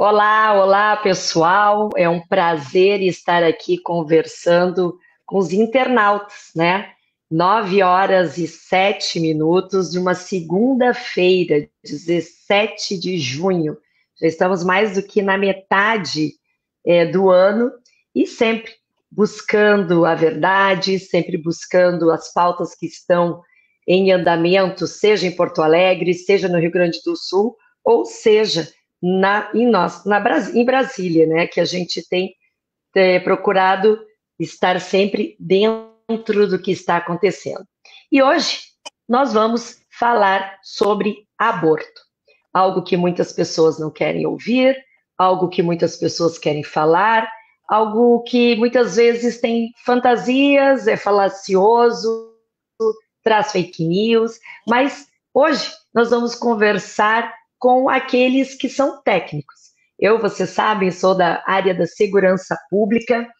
Olá, olá, pessoal. É um prazer estar aqui conversando com os internautas, né? 9h07 de uma segunda-feira, 17 de junho. Já estamos mais do que na metade, do ano e sempre buscando a verdade, sempre buscando as pautas que estão em andamento, seja em Porto Alegre, seja no Rio Grande do Sul, ou seja em Brasília, né, que a gente tem procurado estar sempre dentro do que está acontecendo. E hoje nós vamos falar sobre aborto, algo que muitas pessoas não querem ouvir, algo que muitas pessoas querem falar, algo que muitas vezes tem fantasias, é falacioso, traz fake news, mas hoje nós vamos conversar com aqueles que são técnicos. Eu, vocês sabem, sou da área da segurança pública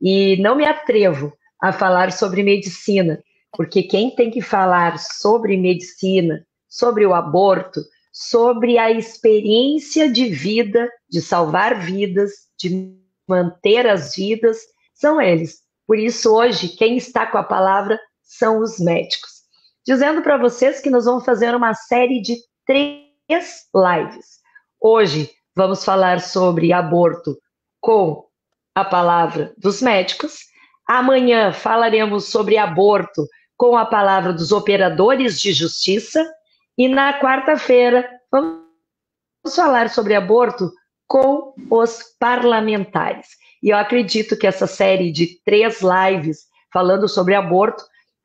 e não me atrevo a falar sobre medicina, porque quem tem que falar sobre medicina, sobre o aborto, sobre a experiência de vida, de salvar vidas, de manter as vidas, são eles. Por isso, hoje, quem está com a palavra são os médicos. Dizendo para vocês que nós vamos fazer uma série de 3 lives. Hoje vamos falar sobre aborto com a palavra dos médicos. Amanhã falaremos sobre aborto com a palavra dos operadores de justiça. E na quarta-feira vamos falar sobre aborto com os parlamentares. E eu acredito que essa série de 3 lives falando sobre aborto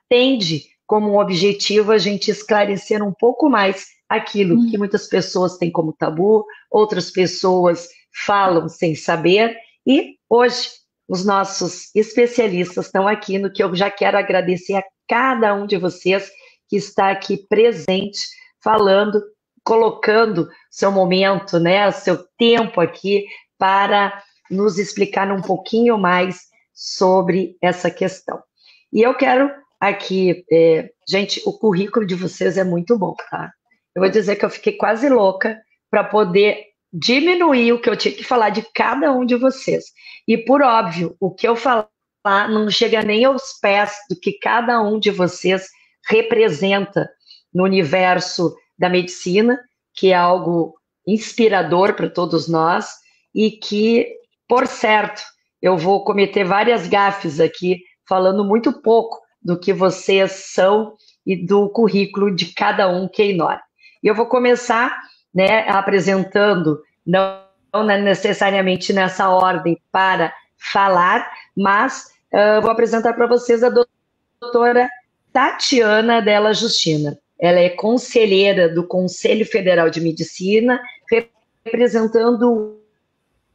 tende como um objetivo a gente esclarecer um pouco mais aquilo que muitas pessoas têm como tabu, outras pessoas falam sem saber, e hoje os nossos especialistas estão aqui, no que eu já quero agradecer a cada um de vocês que está aqui presente, falando, colocando seu momento, né, seu tempo aqui para nos explicar um pouquinho mais sobre essa questão. E eu quero aqui, gente, o currículo de vocês é muito bom, tá? Eu vou dizer que eu fiquei quase louca para poder diminuir o que eu tinha que falar de cada um de vocês. E, por óbvio, o que eu falar não chega nem aos pés do que cada um de vocês representa no universo da medicina, que é algo inspirador para todos nós e que, por certo, eu vou cometer várias gafes aqui, falando muito pouco do que vocês são e do currículo de cada um que é enorme. E eu vou começar, né, apresentando, não necessariamente nessa ordem para falar, mas vou apresentar para vocês a doutora Tatiana Della Justina. Ela é conselheira do Conselho Federal de Medicina, representando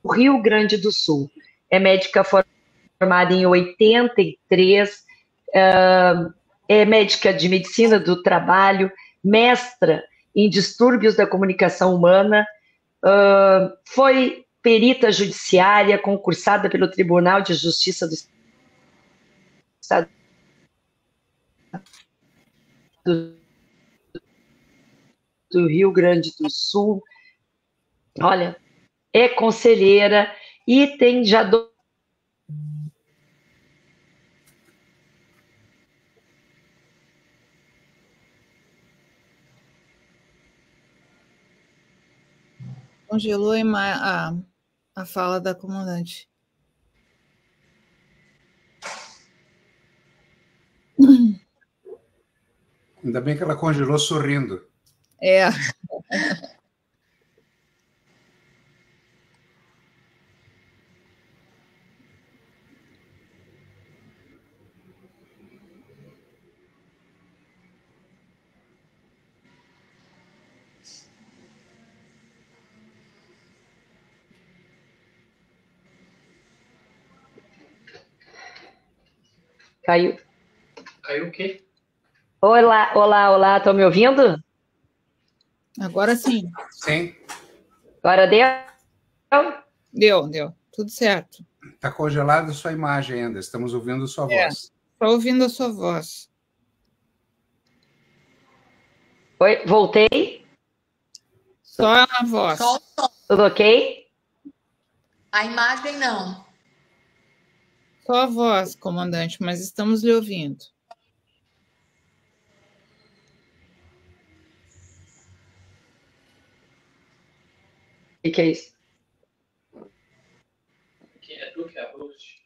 o Rio Grande do Sul. É médica formada em 83, é médica de medicina do trabalho, mestra em distúrbios da comunicação humana, foi perita judiciária, concursada pelo Tribunal de Justiça do Estado do Rio Grande do Sul. Olha, é conselheira e tem já Congelou a fala da comandante. Ainda bem que ela congelou sorrindo. É. Caiu. Caiu o quê? Olá, olá, olá, estão me ouvindo? Agora sim. Sim. Agora deu? Deu. Tudo certo. Está congelada a sua imagem ainda, estamos ouvindo a sua voz. Estou ouvindo a sua voz. Oi, voltei? Só a voz. Tudo ok? A imagem não. Só a voz, comandante, mas estamos lhe ouvindo. O que é isso? Quem é tu que é a host?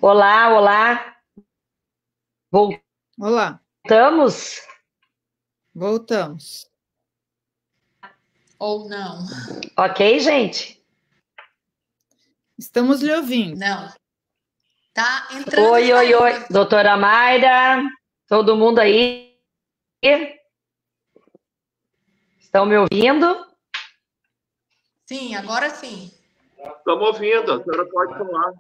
Olá, olá. Olá. Voltamos? Voltamos. Ou não? Ok, gente? Estamos lhe ouvindo. Não. Tá entrando. Oi, oi, oi. Doutora Mayra, todo mundo aí? Estão me ouvindo? Sim, agora sim. Estamos ouvindo, a senhora pode falar.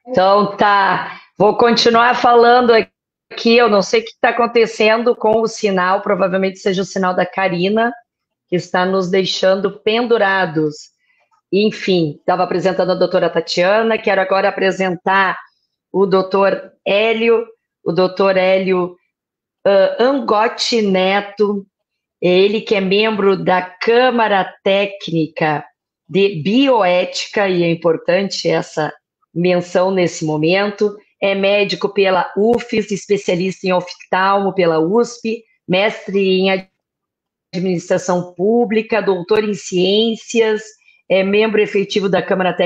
Então tá, vou continuar falando aqui. Eu não sei o que está acontecendo com o sinal, provavelmente seja o sinal da Karina, que está nos deixando pendurados. Enfim, estava apresentando a doutora Tatiana, quero agora apresentar o doutor Hélio Angotti Neto, ele que é membro da Câmara Técnica de Bioética, e é importante essa menção nesse momento, é médico pela UFES, especialista em oftalmo pela USP, mestre em administração pública, doutor em ciências, é membro efetivo da Câmara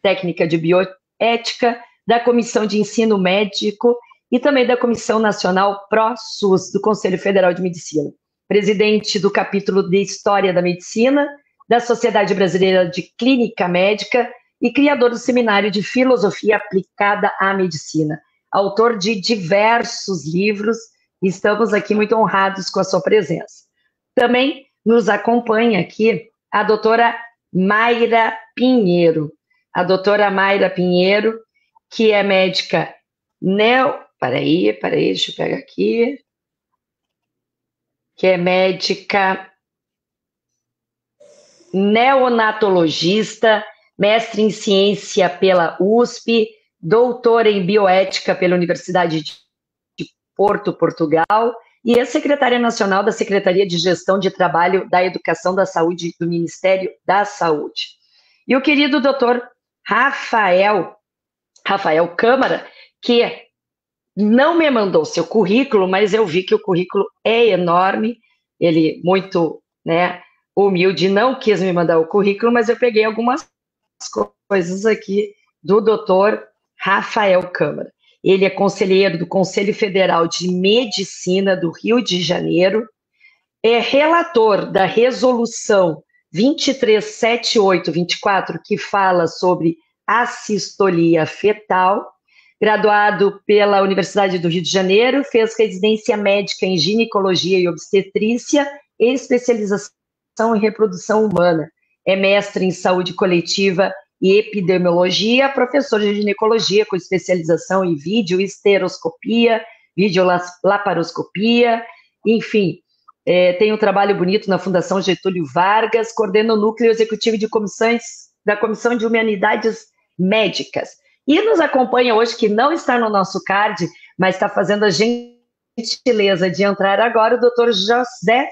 Técnica de Bioética, da Comissão de Ensino Médico e também da Comissão Nacional Pró-SUS, do Conselho Federal de Medicina. Presidente do capítulo de História da Medicina, da Sociedade Brasileira de Clínica Médica e criador do Seminário de Filosofia Aplicada à Medicina. Autor de diversos livros, e estamos aqui muito honrados com a sua presença. Também nos acompanha aqui a doutora Mayra Pinheiro. A doutora Mayra Pinheiro, que é médica Peraí, deixa eu pegar aqui. Que é médica neonatologista, mestre em ciência pela USP, doutora em bioética pela Universidade de Porto, Portugal, e é secretária nacional da Secretaria de Gestão de Trabalho da Educação da Saúde do Ministério da Saúde. E o querido doutor Rafael Câmara, que não me mandou seu currículo, mas eu vi que o currículo é enorme, ele muito, humilde, não quis me mandar o currículo, mas eu peguei algumas coisas aqui do doutor Rafael Câmara. Ele é conselheiro do Conselho Federal de Medicina do Rio de Janeiro, é relator da resolução 237824, que fala sobre assistolia fetal, graduado pela Universidade do Rio de Janeiro, fez residência médica em ginecologia e obstetrícia e especialização em reprodução humana. É mestre em saúde coletiva e epidemiologia, professor de ginecologia com especialização em videoesteroscopia, videolaparoscopia, enfim, tem um trabalho bonito na Fundação Getúlio Vargas, coordena o núcleo executivo de comissões da Comissão de Humanidades Médicas. E nos acompanha hoje, que não está no nosso card, mas está fazendo a gentileza de entrar agora, o doutor José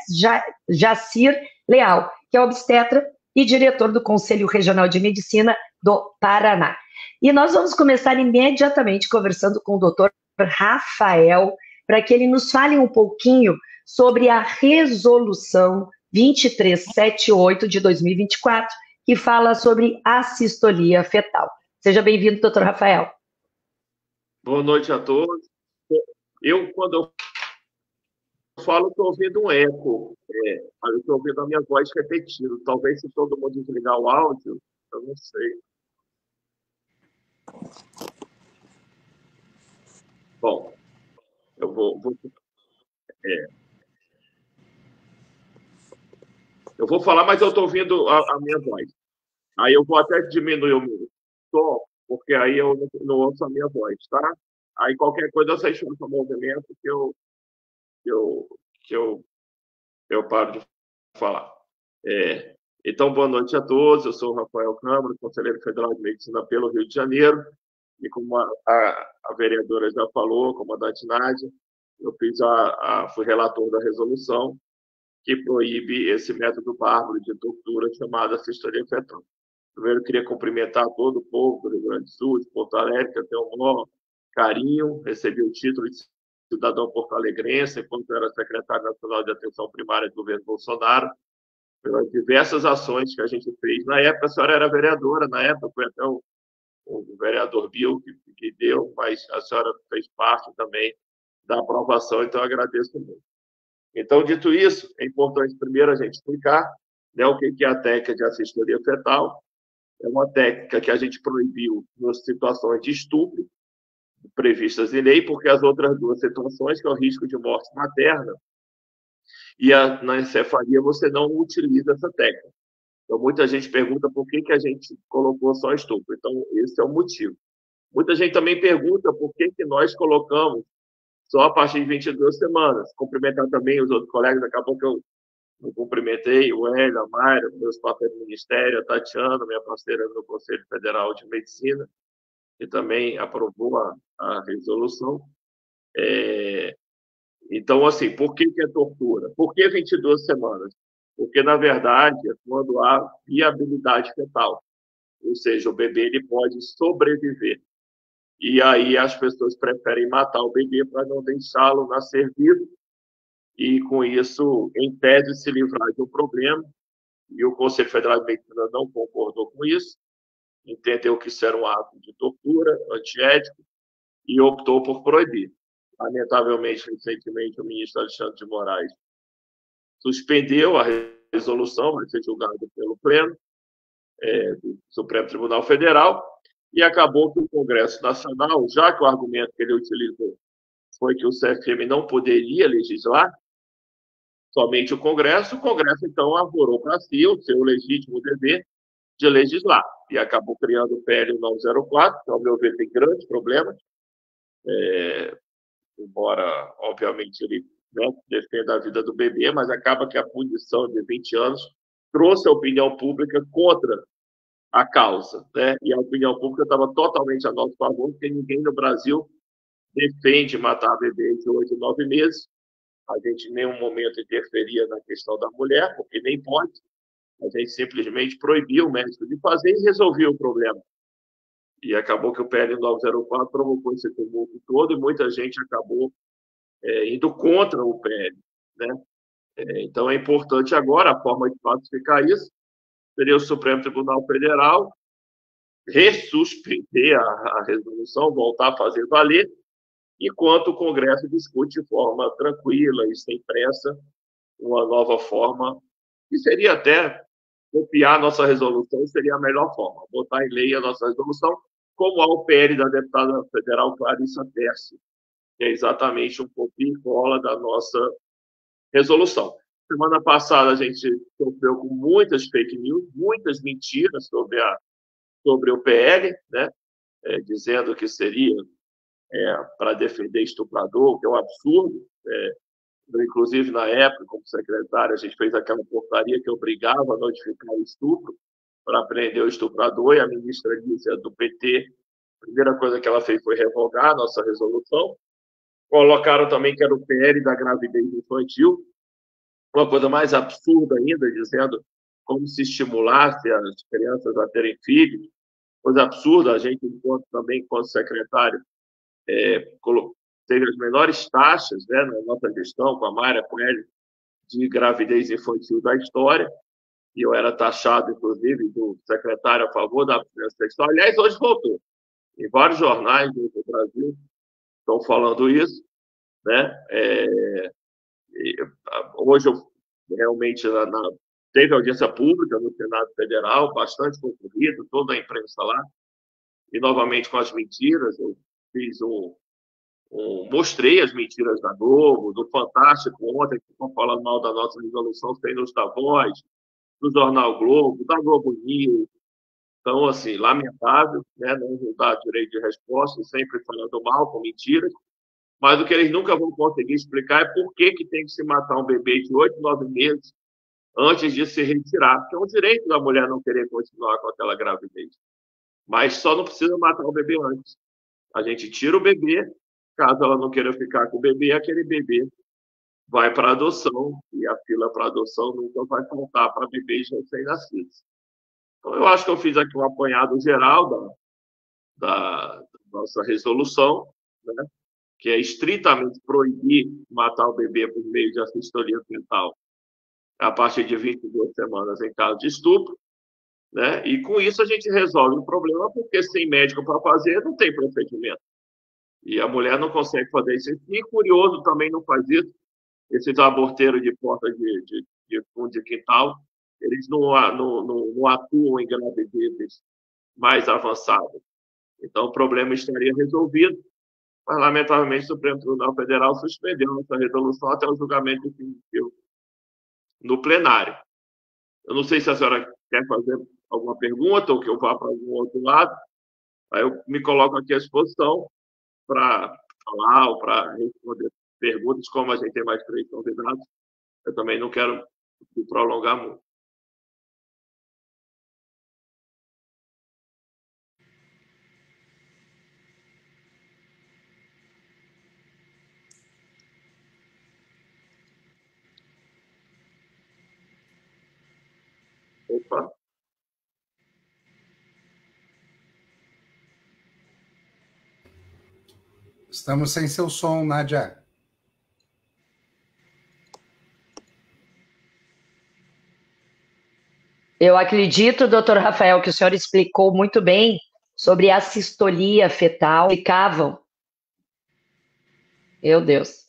Jacir Leal, que é obstetra e diretor do Conselho Regional de Medicina do Paraná. E nós vamos começar imediatamente conversando com o doutor Rafael, para que ele nos fale um pouquinho sobre a resolução 2378 de 2024, que fala sobre assistolia fetal. Seja bem-vindo, doutor Rafael. Boa noite a todos. Quando eu falo, estou ouvindo um eco. Eu estou ouvindo a minha voz repetindo. Talvez, se todo mundo desligar o áudio, eu não sei. Bom, eu eu vou falar, mas eu estou ouvindo a minha voz. Aí eu vou até diminuir o meu som, porque aí eu não ouço a minha voz, tá? Aí qualquer coisa vocês façam movimento que eu paro de falar. Então, boa noite a todos. Eu sou o Rafael Câmara, conselheiro federal de medicina pelo Rio de Janeiro. E como a vereadora já falou, a comandante Nádia, eu fui relator da resolução que proíbe esse método bárbaro de tortura chamado assistoria fetal. Primeiro, eu queria cumprimentar todo o povo do Rio Grande do Sul, de Porto Alegre, que eu tenho o maior carinho. Recebi o título de cidadão porto-alegrense, enquanto era secretário nacional de atenção primária do governo Bolsonaro, pelas diversas ações que a gente fez. Na época, a senhora era vereadora, na época foi até o vereador Bill que deu, mas a senhora fez parte também da aprovação, então eu agradeço muito. Então, dito isso, é importante primeiro a gente explicar, né, o que é a técnica de assistoria fetal. É uma técnica que a gente proibiu nas situações de estupro previstas em lei, porque as outras duas situações, que é o risco de morte materna e na encefalia, você não utiliza essa técnica. Então, muita gente pergunta por que a gente colocou só estupro. Então, esse é o motivo. Muita gente também pergunta por que nós colocamos só a partir de 22 semanas. Cumprimentar também os outros colegas, acabou que eu não cumprimentei, o Hélio, a Mayra, meus parceiros do Ministério, a Tatiana, minha parceira no Conselho Federal de Medicina, que também aprovou a resolução. Então, assim, por que é tortura? Por que 22 semanas? Porque, na verdade, é quando há viabilidade fetal. Ou seja, o bebê ele pode sobreviver. E aí as pessoas preferem matar o bebê para não deixá-lo nascer vivo. E, com isso, em tese, se livrar de um problema. E o Conselho Federal de Medicina não concordou com isso. Entendeu que isso era um ato de tortura, antiético, e optou por proibir. Lamentavelmente, recentemente, o ministro Alexandre de Moraes suspendeu a resolução, vai ser julgada pelo Pleno do Supremo Tribunal Federal, e acabou que o Congresso Nacional, já que o argumento que ele utilizou foi que o CFM não poderia legislar, somente o Congresso, então, arvorou para si o seu legítimo dever de legislar, e acabou criando o PL 904, que, ao meu ver, tem grandes problemas, embora, obviamente, ele defenda a vida do bebê, mas acaba que a punição de 20 anos trouxe a opinião pública contra a causa, né? E a opinião pública estava totalmente a nosso favor, porque ninguém no Brasil defende matar bebês de 8 e 9 meses. A gente em nenhum momento interferia na questão da mulher, porque nem pode. A gente simplesmente proibiu o médico de fazer e resolvia o problema. E acabou que o PL 904 provocou esse tumulto todo e muita gente acabou indo contra o PL, né? Então, é importante agora, a forma de pacificar isso seria o Supremo Tribunal Federal ressuspender a resolução, voltar a fazer valer, enquanto o Congresso discute de forma tranquila e sem pressa uma nova forma, que seria até copiar a nossa resolução, seria a melhor forma, botar em lei a nossa resolução, como há o PL da deputada federal Clarissa Terci, que é exatamente um copia e cola da nossa resolução. Semana passada a gente sofreu com muitas fake news, muitas mentiras sobre o PL, né? Dizendo que seria para defender estuprador, que é um absurdo. Inclusive, na época, como secretário, a gente fez aquela portaria que obrigava a notificar o estupro para prender o estuprador, e a ministra Lícia, do PT, a primeira coisa que ela fez foi revogar a nossa resolução. Colocaram também que era o PL da gravidez infantil, uma coisa mais absurda ainda, dizendo como se estimulasse as crianças a terem filhos. Coisa absurda, a gente, enquanto secretário, teve as menores taxas, né, na nossa gestão, com a Mayra, com ele, de gravidez infantil da história, e eu era taxado, inclusive, do secretário a favor da abstinência sexual. Aliás, hoje voltou. Em vários jornais do Brasil estão falando isso, né? Hoje, realmente, teve audiência pública no Senado Federal, bastante concorrido, toda a imprensa lá, e, novamente, com as mentiras, eu fiz mostrei as mentiras da Globo, do Fantástico ontem, que estão falando mal da nossa resolução, tem nos da Voz, do Jornal Globo, da Globo News. Então, assim, lamentável, né? Não dar direito de resposta, sempre falando mal, com mentiras. Mas o que eles nunca vão conseguir explicar é por que tem que se matar um bebê de 8, 9 meses antes de se retirar, porque é um direito da mulher não querer continuar com aquela gravidez. Mas só não precisa matar o bebê antes. A gente tira o bebê, caso ela não queira ficar com o bebê, aquele bebê vai para adoção, e a fila para adoção nunca vai faltar para bebês recém-nascidos. Então, eu acho que eu fiz aqui um apanhado geral da nossa resolução, né, que é estritamente proibir matar o bebê por meio de assistolia fetal a partir de 22 semanas em caso de estupro, né? E com isso a gente resolve o problema, porque sem médico para fazer, não tem procedimento. E a mulher não consegue fazer isso. E curioso também não faz isso. Esses aborteiros de porta de fundo de quintal, eles não atuam em gravidezes mais avançadas. Então, o problema estaria resolvido, mas, lamentavelmente, o Supremo Tribunal Federal suspendeu essa resolução até o julgamento definitivo no plenário. Eu não sei se a senhora quer fazer alguma pergunta ou que eu vá para algum outro lado. Aí eu me coloco aqui à disposição para falar ou para responder perguntas, como a gente tem mais 3 convidados. Eu também não quero me prolongar muito. Opa. Estamos sem seu som, Nádia. Eu acredito, doutor Rafael, que o senhor explicou muito bem sobre a sistolia fetal. Explicavam. Meu Deus.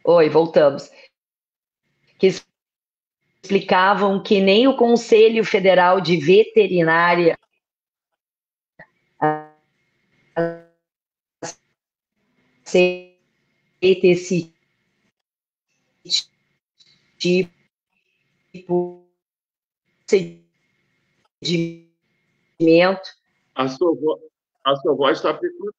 Oi, voltamos. Que explicavam que nem o Conselho Federal de Veterinária aceita esse tipo de procedimento. A sua voz está picotando.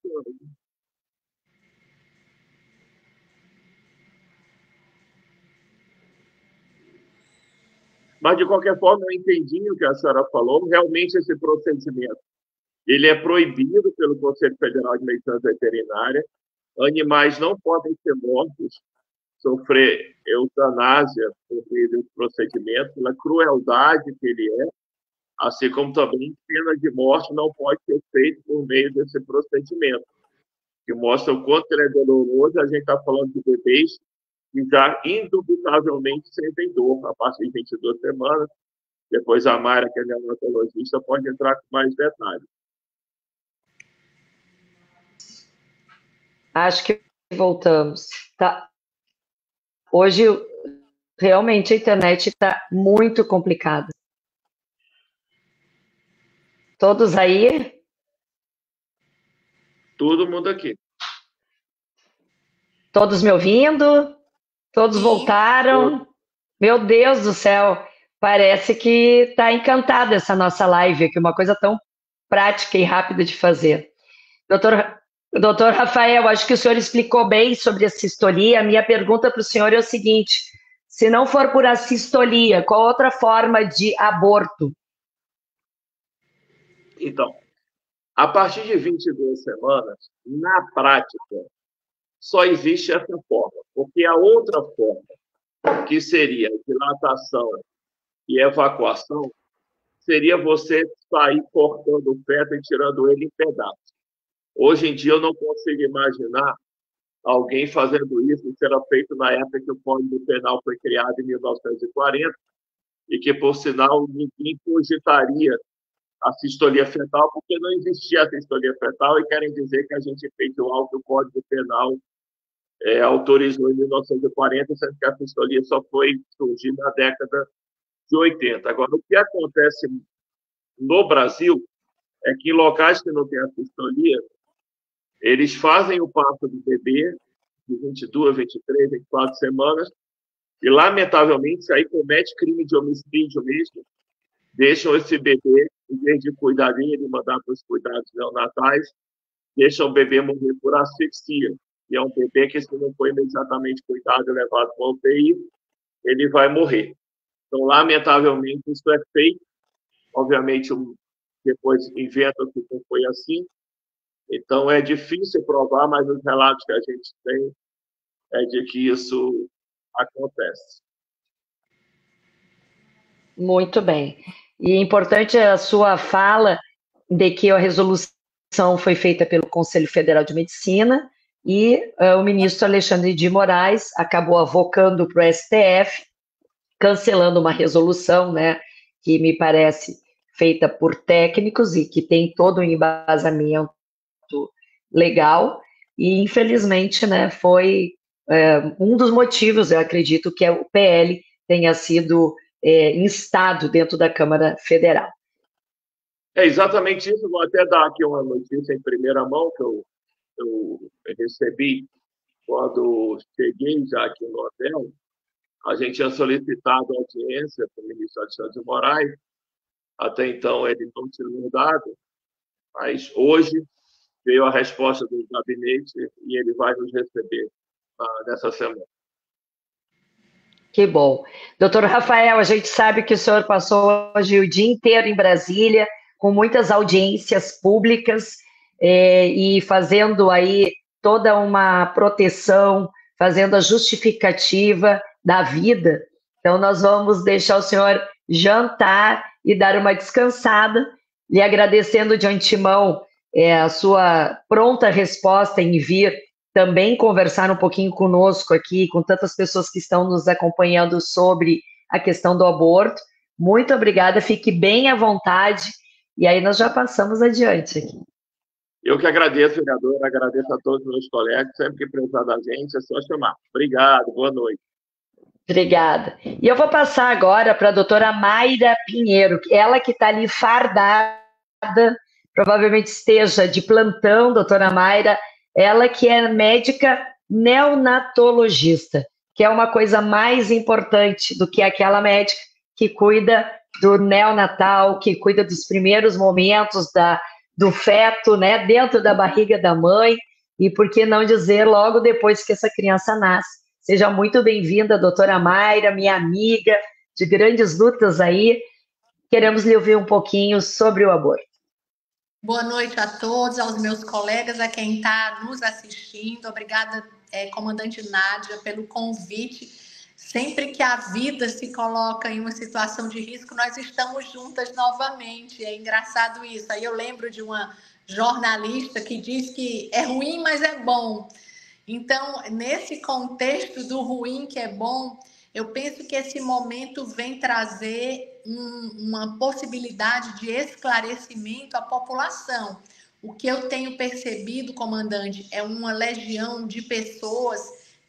Mas, de qualquer forma, eu entendi o que a senhora falou. Realmente, esse procedimento ele é proibido pelo Conselho Federal de Medicina Veterinária. Animais não podem ser mortos, sofrer eutanásia por meio desse procedimento, pela crueldade que ele é, assim como também pena de morte não pode ser feita por meio desse procedimento, que mostra o quanto ele é doloroso. A gente está falando de bebês que já indubitavelmente sentem dor a partir de 22 semanas. Depois a Mayra, que é neonatologista, pode entrar com mais detalhes. Acho que voltamos. Tá. Hoje, realmente, a internet está muito complicada. Todos aí? Todo mundo aqui. Todos me ouvindo? Todos Sim. voltaram? Meu Deus do céu, parece que está encantada essa nossa live aqui, uma coisa tão prática e rápida de fazer. Doutor Rafael, acho que o senhor explicou bem sobre a sistolia. A minha pergunta para o senhor é o seguinte: se não for por assistolia, qual outra forma de aborto? Então, a partir de 22 semanas, na prática, só existe essa forma, porque a outra forma, que seria dilatação e evacuação, seria você sair cortando o feto e tirando ele em pedaços. Hoje em dia, eu não consigo imaginar alguém fazendo isso. Isso era feito na época que o Código Penal foi criado em 1940 e que, por sinal, ninguém cogitaria a sistolia fetal, porque não existia a sistolia fetal e querem dizer que a gente fez algo que o Código Penal autorizou em 1940, sendo que a sistolia só foi surgir na década de 80. Agora, o que acontece no Brasil é que em locais que não tem a sistolia, eles fazem o parto do bebê de 22, 23, 24 semanas e, lamentavelmente, isso aí comete crime de homicídio mesmo. Deixam esse bebê, em vez de cuidar dele, mandar para os cuidados neonatais, deixam o bebê morrer por asfixia. E é um bebê que, se não foi imediatamente cuidado e levado para o UTI, ele vai morrer. Então, lamentavelmente, isso é feito. Obviamente, depois inventam que não foi assim. Então, é difícil provar, mas os relatos que a gente tem é de que isso acontece. Muito bem. E é importante a sua fala de que a resolução foi feita pelo Conselho Federal de Medicina e o ministro Alexandre de Moraes acabou avocando para o STF, cancelando uma resolução, né, que me parece feita por técnicos e que tem todo um embasamento legal, e infelizmente, né, foi um dos motivos, eu acredito, que o PL tenha sido instado dentro da Câmara Federal. É exatamente isso. Vou até dar aqui uma notícia em primeira mão que eu recebi quando cheguei já aqui no hotel. A gente tinha solicitado audiência para o ministro Alexandre de Moraes. Até então ele não tinha nos dado, mas hoje veio a resposta do gabinete e ele vai nos receber nessa semana. Que bom. Doutor Rafael, a gente sabe que o senhor passou hoje o dia inteiro em Brasília, com muitas audiências públicas e fazendo aí toda uma proteção, fazendo a justificativa da vida. Então, nós vamos deixar o senhor jantar e dar uma descansada, lhe agradecendo de antemão a sua pronta resposta em vir também conversar um pouquinho conosco aqui, com tantas pessoas que estão nos acompanhando sobre a questão do aborto. Muito obrigada, fique bem à vontade, e aí nós já passamos adiante aqui. Eu que agradeço, vereador, agradeço a todos os meus colegas, sempre que precisar da gente, é só chamar. Obrigado, boa noite. Obrigada. E eu vou passar agora para a doutora Mayra Pinheiro, ela que está ali fardada, provavelmente esteja de plantão, doutora Mayra, ela que é médica neonatologista, que é uma coisa mais importante do que aquela médica que cuida do neonatal, que cuida dos primeiros momentos do feto, né, dentro da barriga da mãe, e por que não dizer logo depois que essa criança nasce. Seja muito bem-vinda, doutora Mayra, minha amiga, de grandes lutas aí. Queremos lhe ouvir um pouquinho sobre o aborto. Boa noite a todos, aos meus colegas, a quem está nos assistindo. Obrigada, comandante Nádia, pelo convite. Sempre que a vida se coloca em uma situação de risco, nós estamos juntas novamente. É engraçado isso. Aí eu lembro de uma jornalista que diz que é ruim, mas é bom. Então, nesse contexto do ruim que é bom, eu penso que esse momento vem trazer uma possibilidade de esclarecimento à população. O que eu tenho percebido, comandante, é uma legião de pessoas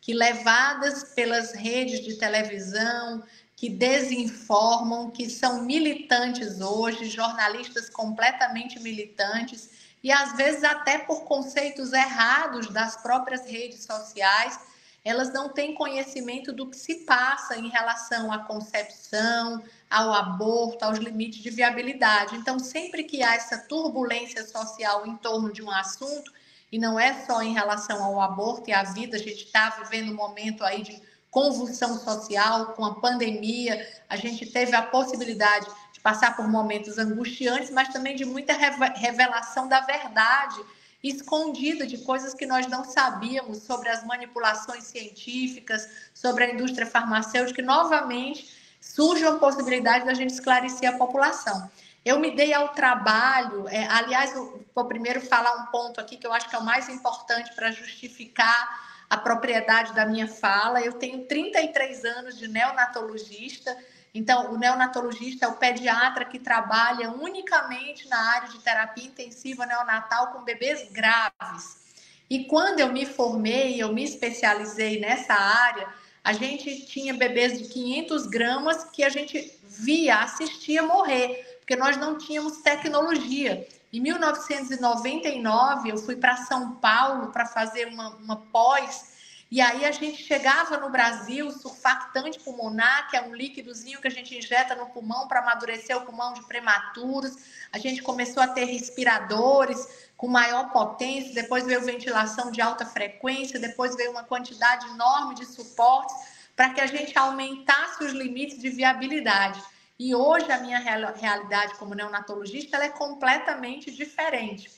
que, levadas pelas redes de televisão, que desinformam, que são militantes hoje, jornalistas completamente militantes, e às vezes até por conceitos errados das próprias redes sociais, elas não têm conhecimento do que se passa em relação à concepção, ao aborto, aos limites de viabilidade. Então, sempre que há essa turbulência social em torno de um assunto, e não é só em relação ao aborto e à vida, a gente está vivendo um momento aí de convulsão social, com a pandemia, a gente teve a possibilidade de passar por momentos angustiantes, mas também de muita revelação da verdade escondida, de coisas que nós não sabíamos sobre as manipulações científicas, sobre a indústria farmacêutica, e novamente surge a possibilidade da gente esclarecer a população. Eu me dei ao trabalho, aliás, vou primeiro falar um ponto aqui que eu acho que é o mais importante para justificar a propriedade da minha fala. Eu tenho 33 anos de neonatologista. Então, o neonatologista é o pediatra que trabalha unicamente na área de terapia intensiva neonatal com bebês graves. E quando eu me formei, eu me especializei nessa área, a gente tinha bebês de 500 gramas que a gente via, assistia morrer, porque nós não tínhamos tecnologia. Em 1999, eu fui para São Paulo para fazer uma pós. E aí a gente chegava no Brasil, surfactante pulmonar, que é um líquidozinho que a gente injeta no pulmão para amadurecer o pulmão de prematuros. A gente começou a ter respiradores com maior potência, depois veio ventilação de alta frequência, depois veio uma quantidade enorme de suportes para que a gente aumentasse os limites de viabilidade. E hoje a minha realidade como neonatologista ela é completamente diferente.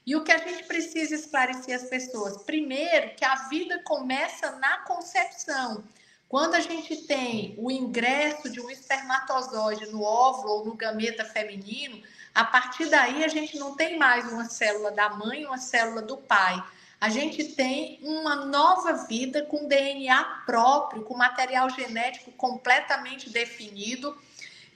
E o que a gente precisa esclarecer às pessoas? Primeiro, que a vida começa na concepção. Quando a gente tem o ingresso de um espermatozoide no óvulo ou no gameta feminino, a partir daí a gente não tem mais uma célula da mãe e uma célula do pai. A gente tem uma nova vida com DNA próprio, com material genético completamente definido,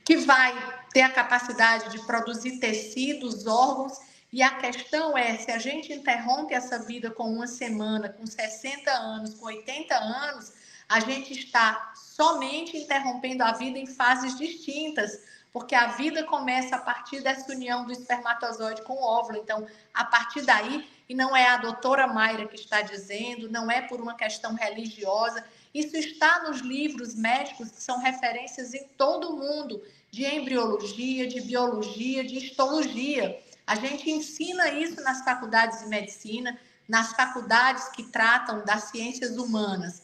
que vai ter a capacidade de produzir tecidos, órgãos. E a questão é, se a gente interrompe essa vida com uma semana, com 60 anos, com 80 anos, a gente está somente interrompendo a vida em fases distintas, porque a vida começa a partir dessa união do espermatozoide com o óvulo. Então, a partir daí, e não é a doutora Mayra que está dizendo, não é por uma questão religiosa, isso está nos livros médicos que são referências em todo o mundo, de embriologia, de biologia, de histologia. A gente ensina isso nas faculdades de medicina, nas faculdades que tratam das ciências humanas.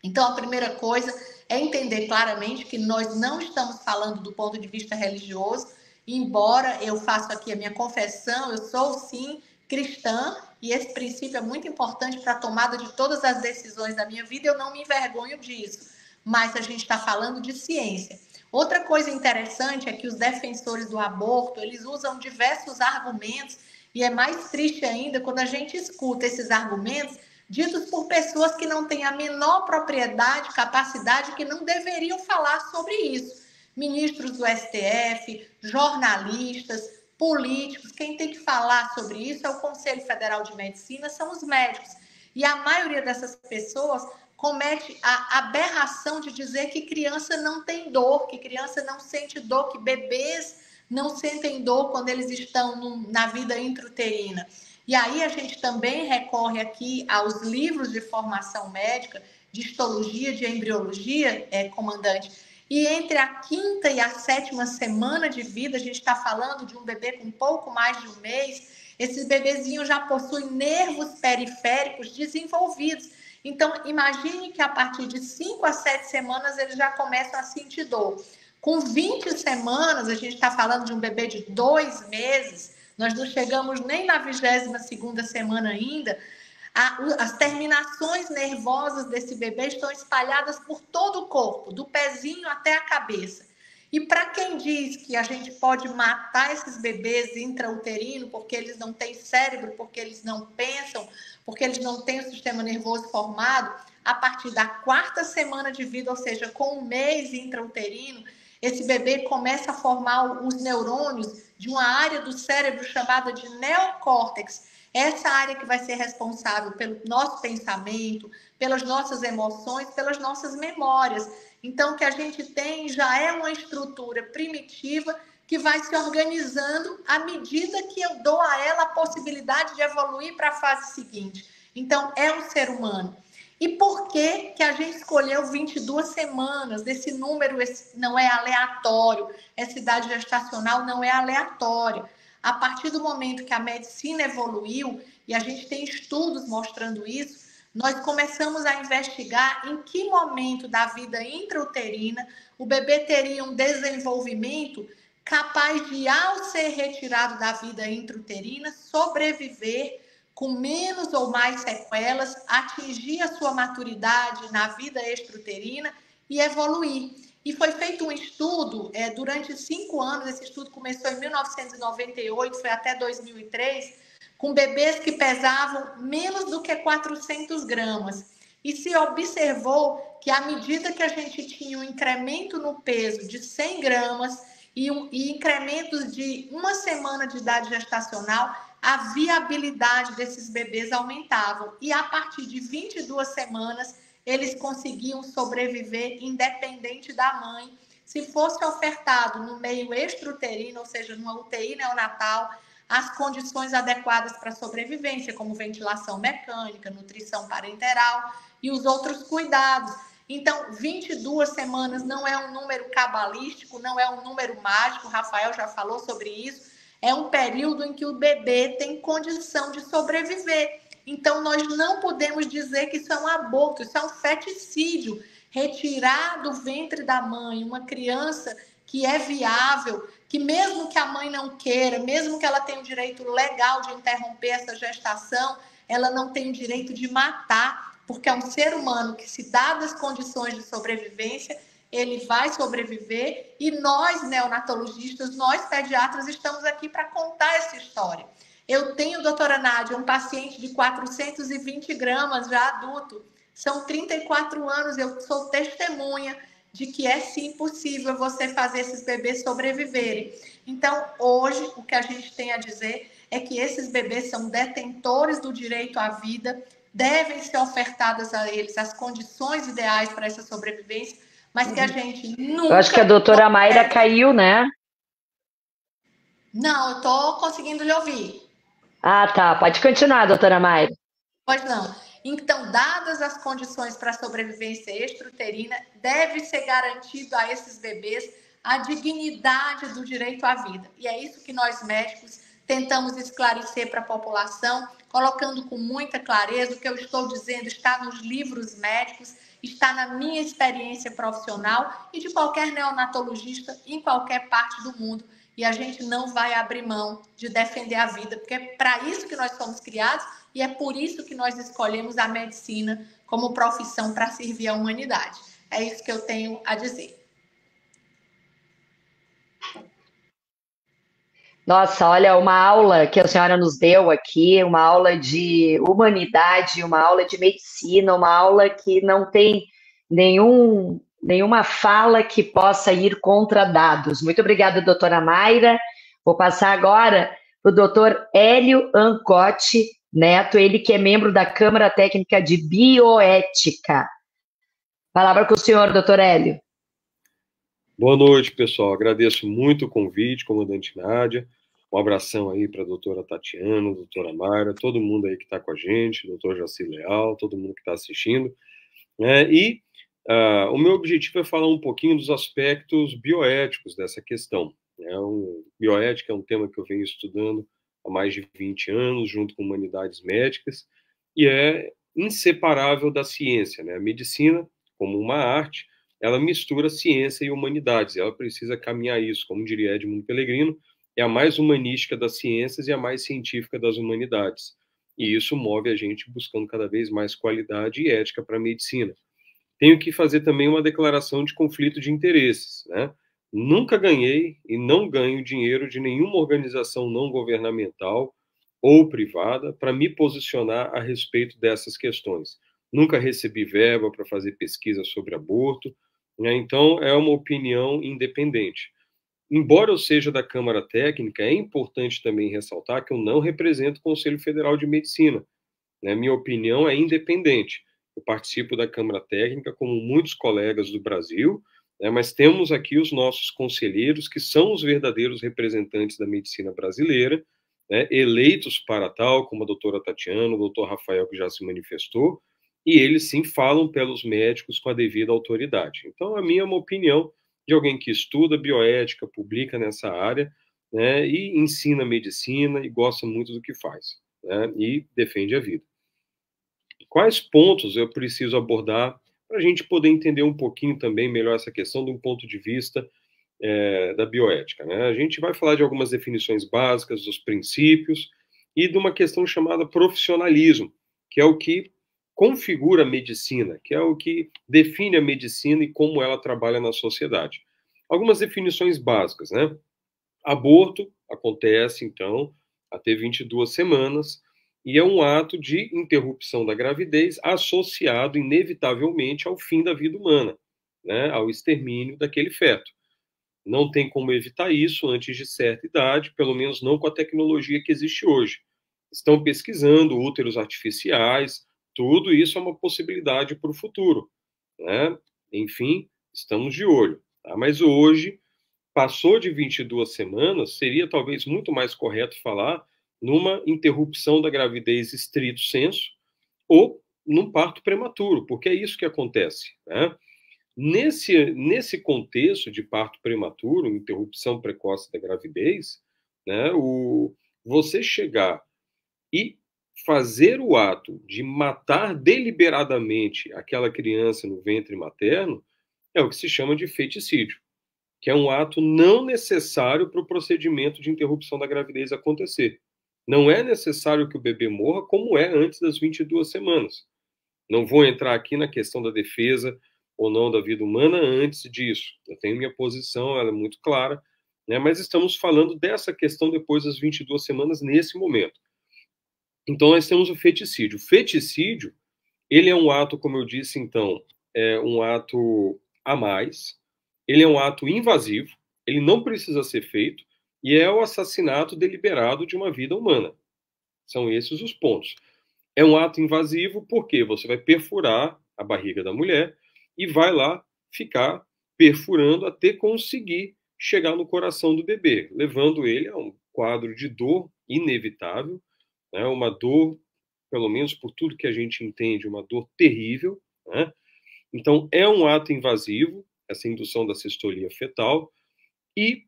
Então, a primeira coisa é entender claramente que nós não estamos falando do ponto de vista religioso, embora eu faça aqui a minha confissão, eu sou sim cristã, e esse princípio é muito importante para a tomada de todas as decisões da minha vida, eu não me envergonho disso, mas a gente está falando de ciência. Outra coisa interessante é que os defensores do aborto, eles usam diversos argumentos, e é mais triste ainda quando a gente escuta esses argumentos ditos por pessoas que não têm a menor propriedade, capacidade, que não deveriam falar sobre isso. Ministros do STF, jornalistas, políticos, quem tem que falar sobre isso é o Conselho Federal de Medicina, são os médicos. E a maioria dessas pessoas comete a aberração de dizer que criança não tem dor, que criança não sente dor, que bebês não sentem dor quando eles estão na vida intrauterina. E aí a gente também recorre aqui aos livros de formação médica, de histologia, de embriologia, comandante. E entre a 5ª e a 7ª semana de vida, a gente está falando de um bebê com pouco mais de um mês, esses bebezinhos já possuem nervos periféricos desenvolvidos. Então, imagine que a partir de 5 a 7 semanas eles já começam a sentir dor. Com 20 semanas, a gente está falando de um bebê de 2 meses, nós não chegamos nem na 22ª semana ainda, as terminações nervosas desse bebê estão espalhadas por todo o corpo, do pezinho até a cabeça. E para quem diz que a gente pode matar esses bebês intrauterinos porque eles não têm cérebro, porque eles não pensam, porque eles não têm o sistema nervoso formado, a partir da 4ª semana de vida, ou seja, com um mês intrauterino, esse bebê começa a formar os neurônios de uma área do cérebro chamada de neocórtex. Essa área que vai ser responsável pelo nosso pensamento, pelas nossas emoções, pelas nossas memórias. Então, o que a gente tem já é uma estrutura primitiva que vai se organizando à medida que eu dou a ela a possibilidade de evoluir para a fase seguinte. Então, é um ser humano. E por que a gente escolheu 22 semanas? Esse número não é aleatório, essa idade gestacional não é aleatória. A partir do momento que a medicina evoluiu, e a gente tem estudos mostrando isso, nós começamos a investigar em que momento da vida intrauterina o bebê teria um desenvolvimento capaz de, ao ser retirado da vida intrauterina, sobreviver com menos ou mais sequelas, atingir a sua maturidade na vida extrauterina e evoluir. E foi feito um estudo durante 5 anos, esse estudo começou em 1998, foi até 2003, com bebês que pesavam menos do que 400 gramas. E se observou que à medida que a gente tinha um incremento no peso de 100 gramas e incrementos de 1 semana de idade gestacional, a viabilidade desses bebês aumentava. E a partir de 22 semanas, eles conseguiam sobreviver independente da mãe. Se fosse ofertado no meio extrauterino, ou seja, numa UTI neonatal, as condições adequadas para sobrevivência, como ventilação mecânica, nutrição parenteral e os outros cuidados. Então, 22 semanas não é um número cabalístico, não é um número mágico, o Rafael já falou sobre isso, é um período em que o bebê tem condição de sobreviver. Então, nós não podemos dizer que isso é um aborto, isso é um feticídio. Retirar do ventre da mãe uma criança que é viável, que mesmo que a mãe não queira, mesmo que ela tenha o direito legal de interromper essa gestação, ela não tem o direito de matar, porque é um ser humano que, se dadas as condições de sobrevivência, ele vai sobreviver, e nós, neonatologistas, nós pediatras, estamos aqui para contar essa história. Eu tenho, doutora Nádia, um paciente de 420 gramas, já adulto, são 34 anos, eu sou testemunha de que é sim possível você fazer esses bebês sobreviverem. Então, hoje, o que a gente tem a dizer é que esses bebês são detentores do direito à vida, devem ser ofertadas a eles as condições ideais para essa sobrevivência, mas que a gente nunca... Eu acho que a doutora Mayra caiu, né? Não, eu estou conseguindo lhe ouvir. Ah, tá. Pode continuar, doutora Mayra. Pois não. Então, dadas as condições para a sobrevivência extrauterina, deve ser garantido a esses bebês a dignidade do direito à vida. E é isso que nós médicos tentamos esclarecer para a população, colocando com muita clareza. O que eu estou dizendo está nos livros médicos, está na minha experiência profissional e de qualquer neonatologista em qualquer parte do mundo. E a gente não vai abrir mão de defender a vida, porque é para isso que nós somos criados e é por isso que nós escolhemos a medicina como profissão para servir a humanidade. É isso que eu tenho a dizer. Nossa, olha, uma aula que a senhora nos deu aqui, uma aula de humanidade, uma aula de medicina, uma aula que não tem nenhuma fala que possa ir contra dados. Muito obrigada, doutora Mayra. Vou passar agora para o doutor Hélio Ancotti Neto, ele que é membro da Câmara Técnica de Bioética. Palavra com o senhor, doutor Hélio. Boa noite, pessoal. Agradeço muito o convite, comandante Nádia. Um abração aí para a doutora Tatiana, doutora Mayra, todo mundo aí que está com a gente, doutor Jaci Leal, todo mundo que está assistindo. O meu objetivo é falar um pouquinho dos aspectos bioéticos dessa questão. Bioética é um tema que eu venho estudando há mais de 20 anos, junto com humanidades médicas, e é inseparável da ciência, né? A medicina, como uma arte, ela mistura ciência e humanidades, ela precisa caminhar isso, como diria Edmundo Pellegrino, é a mais humanística das ciências e a mais científica das humanidades. E isso move a gente buscando cada vez mais qualidade e ética para a medicina. Tenho que fazer também uma declaração de conflito de interesses, né? Nunca ganhei e não ganho dinheiro de nenhuma organização não governamental ou privada para me posicionar a respeito dessas questões. Nunca recebi verba para fazer pesquisa sobre aborto, né? Então é uma opinião independente. Embora eu seja da Câmara Técnica, é importante também ressaltar que eu não represento o Conselho Federal de Medicina, né? Minha opinião é independente. Eu participo da Câmara Técnica, como muitos colegas do Brasil, né? Mas temos aqui os nossos conselheiros, que são os verdadeiros representantes da medicina brasileira, né? Eleitos para tal, como a doutora Tatiana, o doutor Rafael, que já se manifestou, e eles sim falam pelos médicos com a devida autoridade. Então, a minha é uma opinião de alguém que estuda bioética, publica nessa área, né, e ensina medicina e gosta muito do que faz, né, e defende a vida. Quais pontos eu preciso abordar para a gente poder entender um pouquinho também melhor essa questão de um ponto de vista da bioética, né? A gente vai falar de algumas definições básicas, dos princípios e de uma questão chamada profissionalismo, que é o que configura a medicina, que é o que define a medicina e como ela trabalha na sociedade. Algumas definições básicas, né? Aborto acontece, então, até 22 semanas, e é um ato de interrupção da gravidez associado, inevitavelmente, ao fim da vida humana, né? Ao extermínio daquele feto. Não tem como evitar isso antes de certa idade, pelo menos não com a tecnologia que existe hoje. Estão pesquisando úteros artificiais, tudo isso é uma possibilidade para o futuro, né? Enfim, estamos de olho. Tá? Mas hoje, passou de 22 semanas, seria talvez muito mais correto falar numa interrupção da gravidez estrito sensu ou num parto prematuro, porque é isso que acontece, né? Nesse contexto de parto prematuro, interrupção precoce da gravidez, né, você chegar e fazer o ato de matar deliberadamente aquela criança no ventre materno é o que se chama de feticídio, que é um ato não necessário para o procedimento de interrupção da gravidez acontecer. Não é necessário que o bebê morra como é antes das 22 semanas. Não vou entrar aqui na questão da defesa ou não da vida humana antes disso. Eu tenho minha posição, ela é muito clara, né? Mas estamos falando dessa questão depois das 22 semanas nesse momento. Então, nós temos o feticídio. O feticídio, ele é um ato, como eu disse, então, é um ato a mais, ele é um ato invasivo, ele não precisa ser feito, e é o assassinato deliberado de uma vida humana. São esses os pontos. É um ato invasivo porque você vai perfurar a barriga da mulher e vai lá ficar perfurando até conseguir chegar no coração do bebê, levando ele a um quadro de dor inevitável, né? Uma dor, pelo menos por tudo que a gente entende, uma dor terrível, né? Então, é um ato invasivo, essa indução da sistolia fetal, e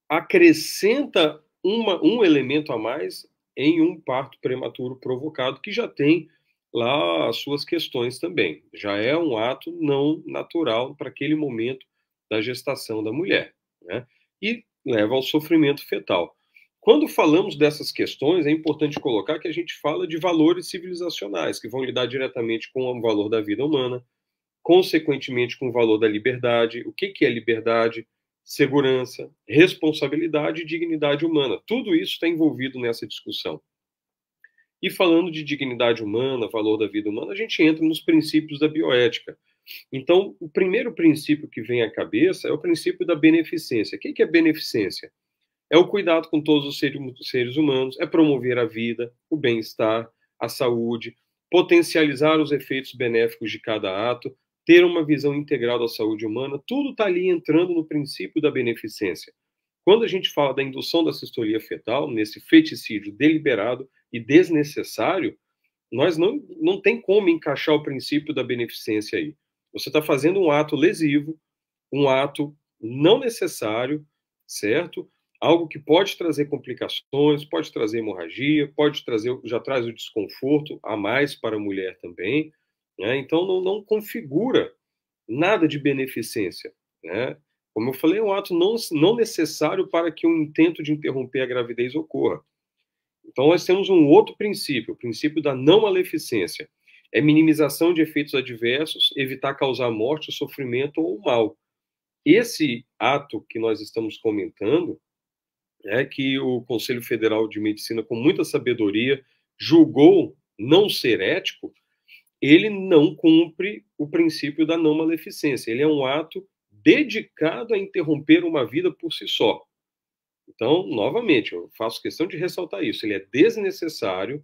acrescenta um elemento a mais em um parto prematuro provocado, que já tem lá as suas questões também. Já é um ato não natural para aquele momento da gestação da mulher, né? E leva ao sofrimento fetal. Quando falamos dessas questões, é importante colocar que a gente fala de valores civilizacionais, que vão lidar diretamente com o valor da vida humana, consequentemente com o valor da liberdade. O que é liberdade? Segurança, responsabilidade e dignidade humana. Tudo isso está envolvido nessa discussão. E falando de dignidade humana, valor da vida humana, a gente entra nos princípios da bioética. Então, o primeiro princípio que vem à cabeça é o princípio da beneficência. O que é beneficência? É o cuidado com todos os seres humanos, é promover a vida, o bem-estar, a saúde, potencializar os efeitos benéficos de cada ato, ter uma visão integral da saúde humana, tudo está ali entrando no princípio da beneficência. Quando a gente fala da indução da sistolia fetal, nesse feticídio deliberado e desnecessário, nós não tem como encaixar o princípio da beneficência aí. Você está fazendo um ato lesivo, um ato não necessário, certo? Algo que pode trazer complicações, pode trazer hemorragia, já traz o desconforto a mais para a mulher também, né? Então não configura nada de beneficência, né? Como eu falei, é um ato não necessário para que um intento de interromper a gravidez ocorra. Então nós temos um outro princípio, o princípio da não maleficência. É minimização de efeitos adversos, evitar causar morte, sofrimento ou mal. Esse ato que nós estamos comentando, que o Conselho Federal de Medicina, com muita sabedoria, julgou não ser ético, ele não cumpre o princípio da não maleficência. Ele é um ato dedicado a interromper uma vida por si só. Então, novamente, eu faço questão de ressaltar isso. Ele é desnecessário,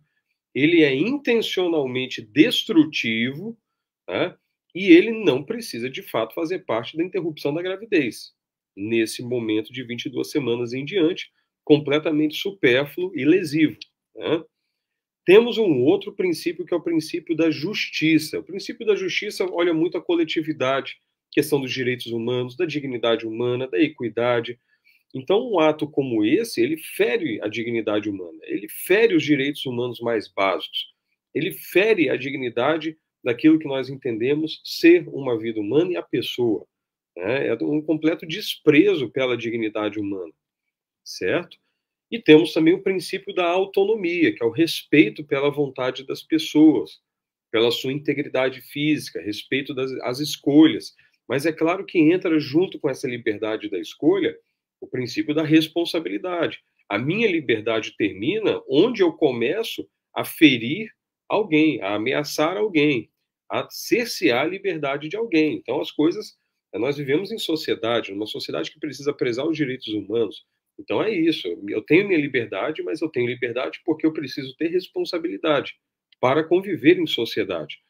ele é intencionalmente destrutivo, né? E ele não precisa, de fato, fazer parte da interrupção da gravidez. Nesse momento de 22 semanas em diante, completamente supérfluo e lesivo, né? Temos um outro princípio, que é o princípio da justiça. O princípio da justiça olha muito a coletividade, questão dos direitos humanos, da dignidade humana, da equidade. Então, um ato como esse, ele fere a dignidade humana, ele fere os direitos humanos mais básicos, ele fere a dignidade daquilo que nós entendemos ser uma vida humana e a pessoa, né? É um completo desprezo pela dignidade humana, certo? E temos também o princípio da autonomia, que é o respeito pela vontade das pessoas, pela sua integridade física, respeito das escolhas. Mas é claro que entra junto com essa liberdade da escolha o princípio da responsabilidade. A minha liberdade termina onde eu começo a ferir alguém, a ameaçar alguém, a cercear a liberdade de alguém. Então, as coisas... Nós vivemos em sociedade, numa sociedade que precisa prezar os direitos humanos. Então, é isso. Eu tenho minha liberdade, mas eu tenho liberdade porque eu preciso ter responsabilidade para conviver em sociedade.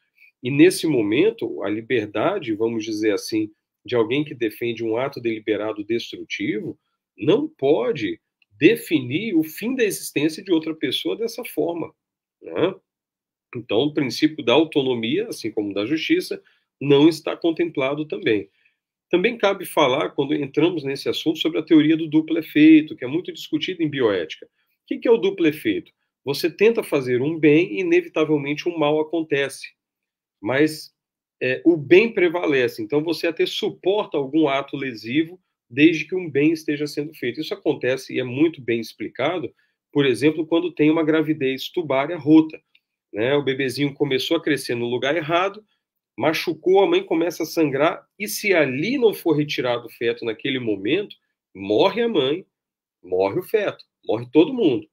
E, nesse momento, a liberdade, vamos dizer assim, de alguém que defende um ato deliberado destrutivo, não pode definir o fim da existência de outra pessoa dessa forma, né? Então, o princípio da autonomia, assim como da justiça, não está contemplado também. Também cabe falar, quando entramos nesse assunto, sobre a teoria do duplo efeito, que é muito discutida em bioética. O que é o duplo efeito? você tenta fazer um bem e, inevitavelmente, um mal acontece. Mas o bem prevalece. Então, você até suporta algum ato lesivo desde que um bem esteja sendo feito. Isso acontece e é muito bem explicado, por exemplo, quando tem uma gravidez tubária rota. Né? O bebezinho começou a crescer no lugar errado, machucou, a mãe começa a sangrar, e se ali não for retirado o feto naquele momento, morre a mãe, morre o feto, morre todo mundo.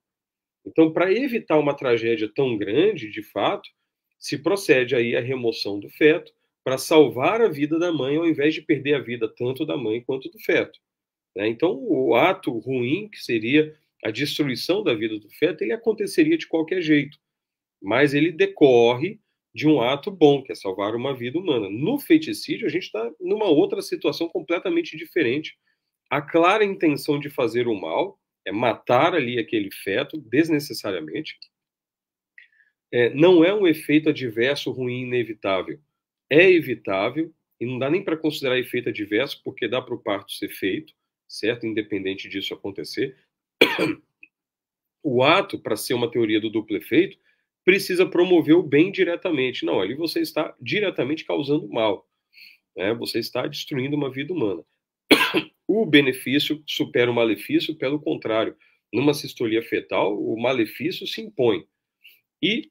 Então, para evitar uma tragédia tão grande, de fato, se procede aí à remoção do feto para salvar a vida da mãe, ao invés de perder a vida tanto da mãe quanto do feto. Né? Então, o ato ruim, que seria a destruição da vida do feto, ele aconteceria de qualquer jeito, mas ele decorre de um ato bom, que é salvar uma vida humana. No feticídio, a gente está numa outra situação completamente diferente. A clara intenção de fazer o mal é matar ali aquele feto desnecessariamente. Não é um efeito adverso ruim inevitável. É evitável, e não dá nem para considerar efeito adverso, porque dá para o parto ser feito, certo? Independente disso acontecer. O ato, para ser uma teoria do duplo efeito, precisa promover o bem diretamente. Não, ali você está diretamente causando mal. Né? Você está destruindo uma vida humana. O benefício supera o malefício, pelo contrário. Numa sistolia fetal, o malefício se impõe. E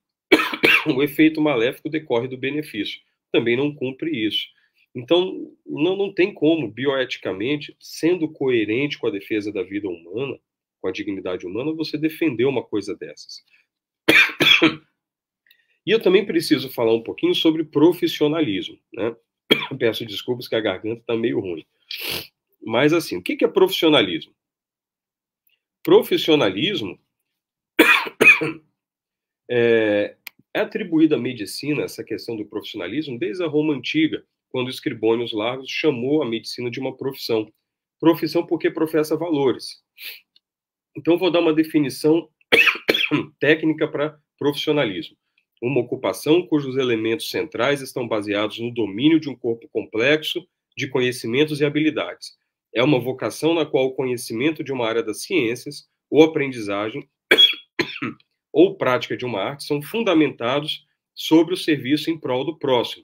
o efeito maléfico decorre do benefício. Também não cumpre isso. Então, não tem como, bioeticamente, sendo coerente com a defesa da vida humana, com a dignidade humana, você defender uma coisa dessas. E eu também preciso falar um pouquinho sobre profissionalismo. Né? Peço desculpas que a garganta está meio ruim. Mas, assim, o que é profissionalismo? Profissionalismo é atribuída à medicina, essa questão do profissionalismo, desde a Roma Antiga, quando Escribônios Largos chamou a medicina de uma profissão. Profissão porque professa valores. Então, vou dar uma definição técnica para profissionalismo. Uma ocupação cujos elementos centrais estão baseados no domínio de um corpo complexo de conhecimentos e habilidades. É uma vocação na qual o conhecimento de uma área das ciências, ou aprendizagem, ou prática de uma arte são fundamentados sobre o serviço em prol do próximo.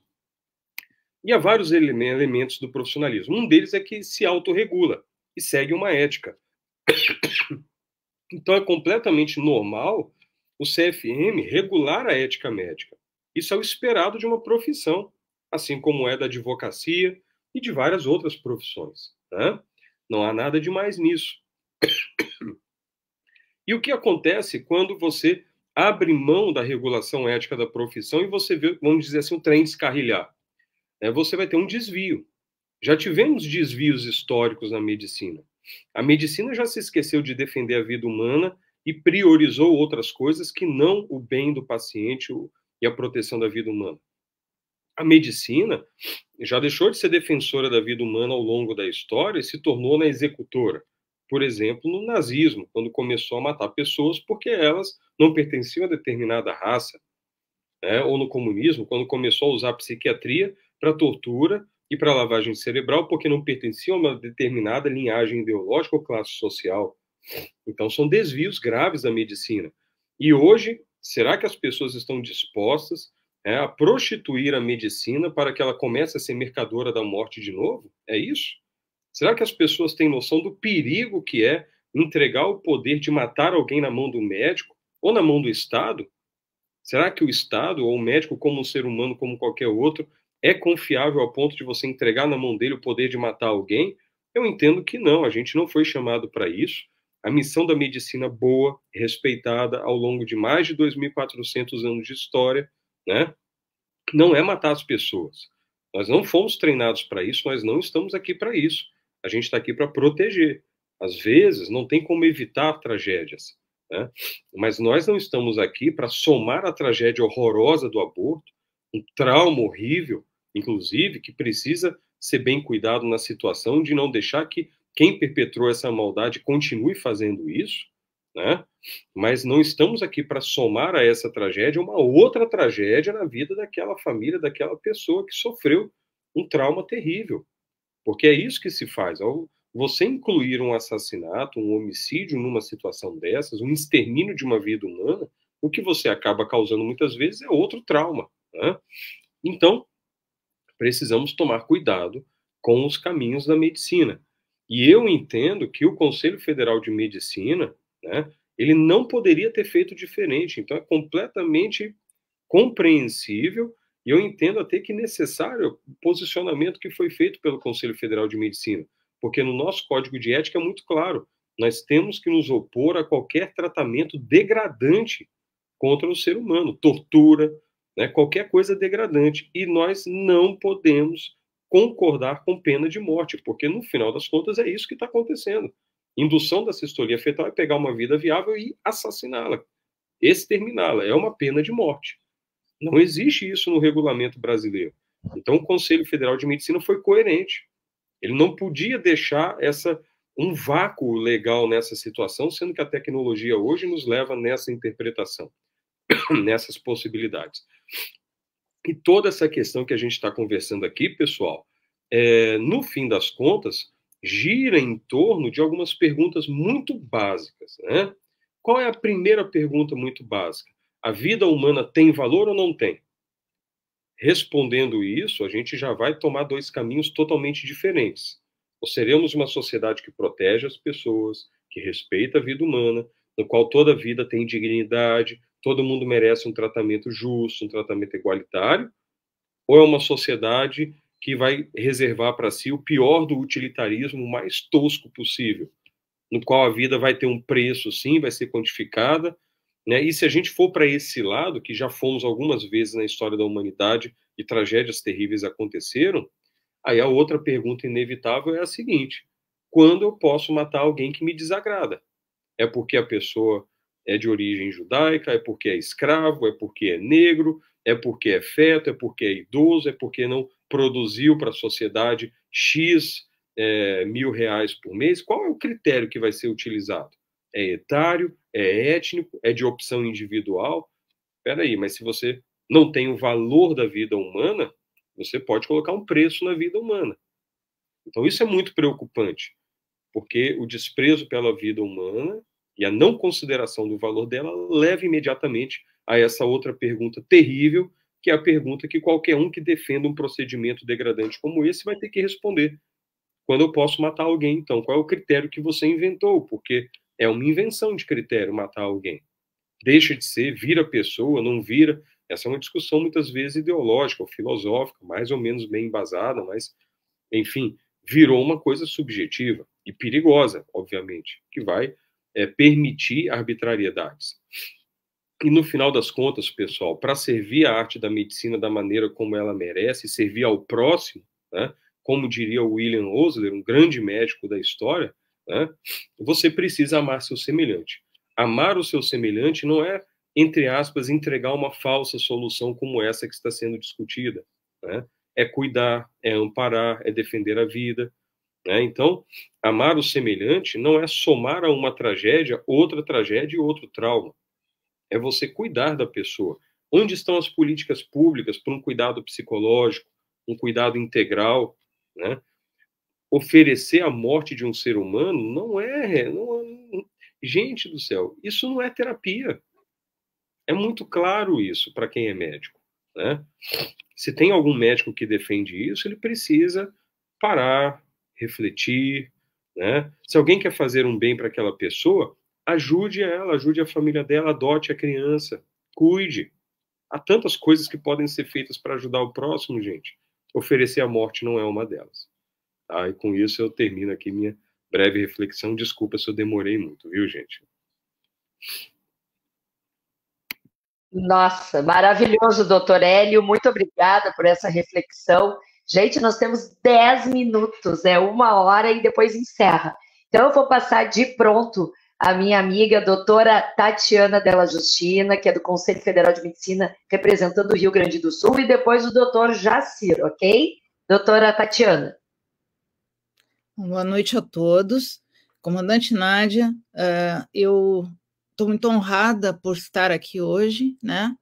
E há vários elementos do profissionalismo. Um deles é que se autorregula e segue uma ética. Então é completamente normal o CFM regular a ética médica. Isso é o esperado de uma profissão, assim como é da advocacia e de várias outras profissões. Né? Não há nada de mais nisso. E o que acontece quando você abre mão da regulação ética da profissão e você vê, vamos dizer assim, o trem descarrilhar? Você vai ter um desvio. Já tivemos desvios históricos na medicina. A medicina já se esqueceu de defender a vida humana e priorizou outras coisas que não o bem do paciente e a proteção da vida humana. A medicina já deixou de ser defensora da vida humana ao longo da história e se tornou na executora. Por exemplo, no nazismo, quando começou a matar pessoas porque elas não pertenciam a determinada raça. Ou no comunismo, quando começou a usar a psiquiatria para tortura e para lavagem cerebral porque não pertenciam a uma determinada linhagem ideológica ou classe social. Então, são desvios graves da medicina. E hoje, será que as pessoas estão dispostas a prostituir a medicina para que ela comece a ser mercadora da morte de novo? É isso? Será que as pessoas têm noção do perigo que é entregar o poder de matar alguém na mão do médico ou na mão do Estado? Será que o Estado ou o médico, como um ser humano, como qualquer outro, é confiável ao ponto de você entregar na mão dele o poder de matar alguém? Eu entendo que não, a gente não foi chamado para isso. A missão da medicina boa, respeitada ao longo de mais de 2.400 anos de história, né, não é matar as pessoas. Nós não fomos treinados para isso, nós não estamos aqui para isso. A gente está aqui para proteger. Às vezes, não tem como evitar tragédias, né? Mas nós não estamos aqui para somar a tragédia horrorosa do aborto, um trauma horrível, inclusive, que precisa ser bem cuidado na situação de não deixar que quem perpetrou essa maldade continue fazendo isso, né? Mas não estamos aqui para somar a essa tragédia uma outra tragédia na vida daquela família, daquela pessoa que sofreu um trauma terrível. Porque é isso que se faz. Ao você incluir um assassinato, um homicídio numa situação dessas, um extermínio de uma vida humana, o que você acaba causando muitas vezes é outro trauma, né? Então, precisamos tomar cuidado com os caminhos da medicina. E eu entendo que o Conselho Federal de Medicina, né, ele não poderia ter feito diferente. Então, é completamente compreensível e eu entendo até que necessário o posicionamento que foi feito pelo Conselho Federal de Medicina, porque no nosso Código de Ética é muito claro, nós temos que nos opor a qualquer tratamento degradante contra o ser humano, tortura, né, qualquer coisa degradante, e nós não podemos concordar com pena de morte, porque no final das contas é isso que está acontecendo. Indução da sistolia fetal é pegar uma vida viável e assassiná-la, exterminá-la, é uma pena de morte. Não existe isso no regulamento brasileiro. Então, o Conselho Federal de Medicina foi coerente. Ele não podia deixar um vácuo legal nessa situação, sendo que a tecnologia hoje nos leva nessa interpretação, nessas possibilidades. E toda essa questão que a gente está conversando aqui, pessoal, no fim das contas, gira em torno de algumas perguntas muito básicas, né? Qual é a primeira pergunta muito básica? A vida humana tem valor ou não tem? Respondendo isso, a gente já vai tomar dois caminhos totalmente diferentes. Ou seremos uma sociedade que protege as pessoas, que respeita a vida humana, no qual toda vida tem dignidade, todo mundo merece um tratamento justo, um tratamento igualitário, ou é uma sociedade que vai reservar para si o pior do utilitarismo mais tosco possível, no qual a vida vai ter um preço, sim, vai ser quantificada, né? E se a gente for para esse lado, que já fomos algumas vezes na história da humanidade e tragédias terríveis aconteceram, aí a outra pergunta inevitável é a seguinte: quando eu posso matar alguém que me desagrada? É porque a pessoa é de origem judaica, é porque é escravo, é porque é negro, é porque é feto, é porque é idoso, é porque não produziu para a sociedade X R$1.000 por mês? Qual é o critério que vai ser utilizado? É etário? É étnico? É de opção individual? Espera aí, mas se você não tem o valor da vida humana, você pode colocar um preço na vida humana. Então isso é muito preocupante, porque o desprezo pela vida humana e a não consideração do valor dela leva imediatamente a essa outra pergunta terrível, que é a pergunta que qualquer um que defenda um procedimento degradante como esse vai ter que responder. Quando eu posso matar alguém, então? Qual é o critério que você inventou? Porque é uma invenção de critério matar alguém. Deixa de ser, vira pessoa, não vira. Essa é uma discussão muitas vezes ideológica ou filosófica, mais ou menos bem embasada, mas, enfim, virou uma coisa subjetiva e perigosa, obviamente, que vai permitir arbitrariedades. E no final das contas, pessoal, para servir a arte da medicina da maneira como ela merece, servir ao próximo, né, como diria William Osler, um grande médico da história, né, você precisa amar seu semelhante. Amar o seu semelhante não é, entre aspas, entregar uma falsa solução como essa que está sendo discutida, né? É cuidar, é amparar, é defender a vida, né? Então, amar o semelhante não é somar a uma tragédia outra tragédia e outro trauma. É você cuidar da pessoa. Onde estão as políticas públicas para um cuidado psicológico, um cuidado integral, né? Oferecer a morte de um ser humano não é... Gente do céu, isso não é terapia. É muito claro isso para quem é médico, né? Se tem algum médico que defende isso, ele precisa parar, refletir, né? Se alguém quer fazer um bem para aquela pessoa, ajude ela, ajude a família dela, adote a criança, cuide. Há tantas coisas que podem ser feitas para ajudar o próximo, gente. Oferecer a morte não é uma delas. Tá? E com isso eu termino aqui minha breve reflexão. Desculpa se eu demorei muito, viu, gente? Nossa, maravilhoso, doutor Hélio. Muito obrigada por essa reflexão. Gente, nós temos 10 minutos, 1 hora e depois encerra. Então, eu vou passar de pronto a minha amiga, doutora Tatiana Della Justina, que é do Conselho Federal de Medicina, representando o Rio Grande do Sul, e depois o doutor Jacir, ok? Doutora Tatiana. Boa noite a todos. Comandante Nádia, eu estou muito honrada por estar aqui hoje, né?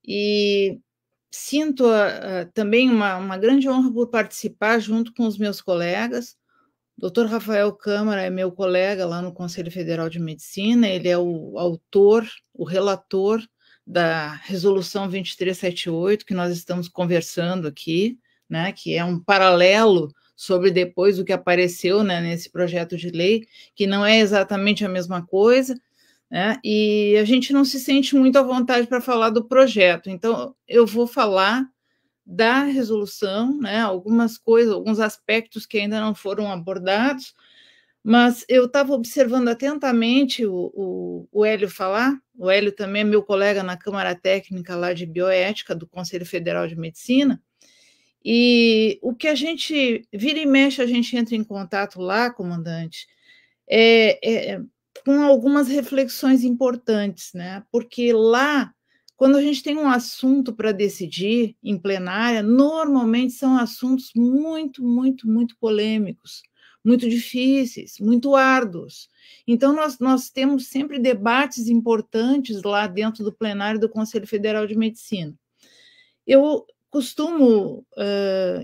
E sinto também uma grande honra por participar junto com os meus colegas, Dr. Rafael Câmara é meu colega lá no Conselho Federal de Medicina, ele é o autor, o relator da Resolução 2378, que nós estamos conversando aqui, né, que é um paralelo sobre depois o que apareceu, né, nesse projeto de lei, que não é exatamente a mesma coisa, né, e a gente não se sente muito à vontade para falar do projeto. Então, eu vou falar da resolução, né, algumas coisas, alguns aspectos que ainda não foram abordados, mas eu estava observando atentamente o Hélio falar. O Hélio também é meu colega na Câmara Técnica lá de Bioética do Conselho Federal de Medicina, e o que a gente, vira e mexe, a gente entra em contato lá, comandante, com algumas reflexões importantes, né, porque lá, quando a gente tem um assunto para decidir em plenária, normalmente são assuntos muito, muito, muito polêmicos, muito difíceis, muito árduos. Então, nós temos sempre debates importantes lá dentro do plenário do Conselho Federal de Medicina. Eu costumo,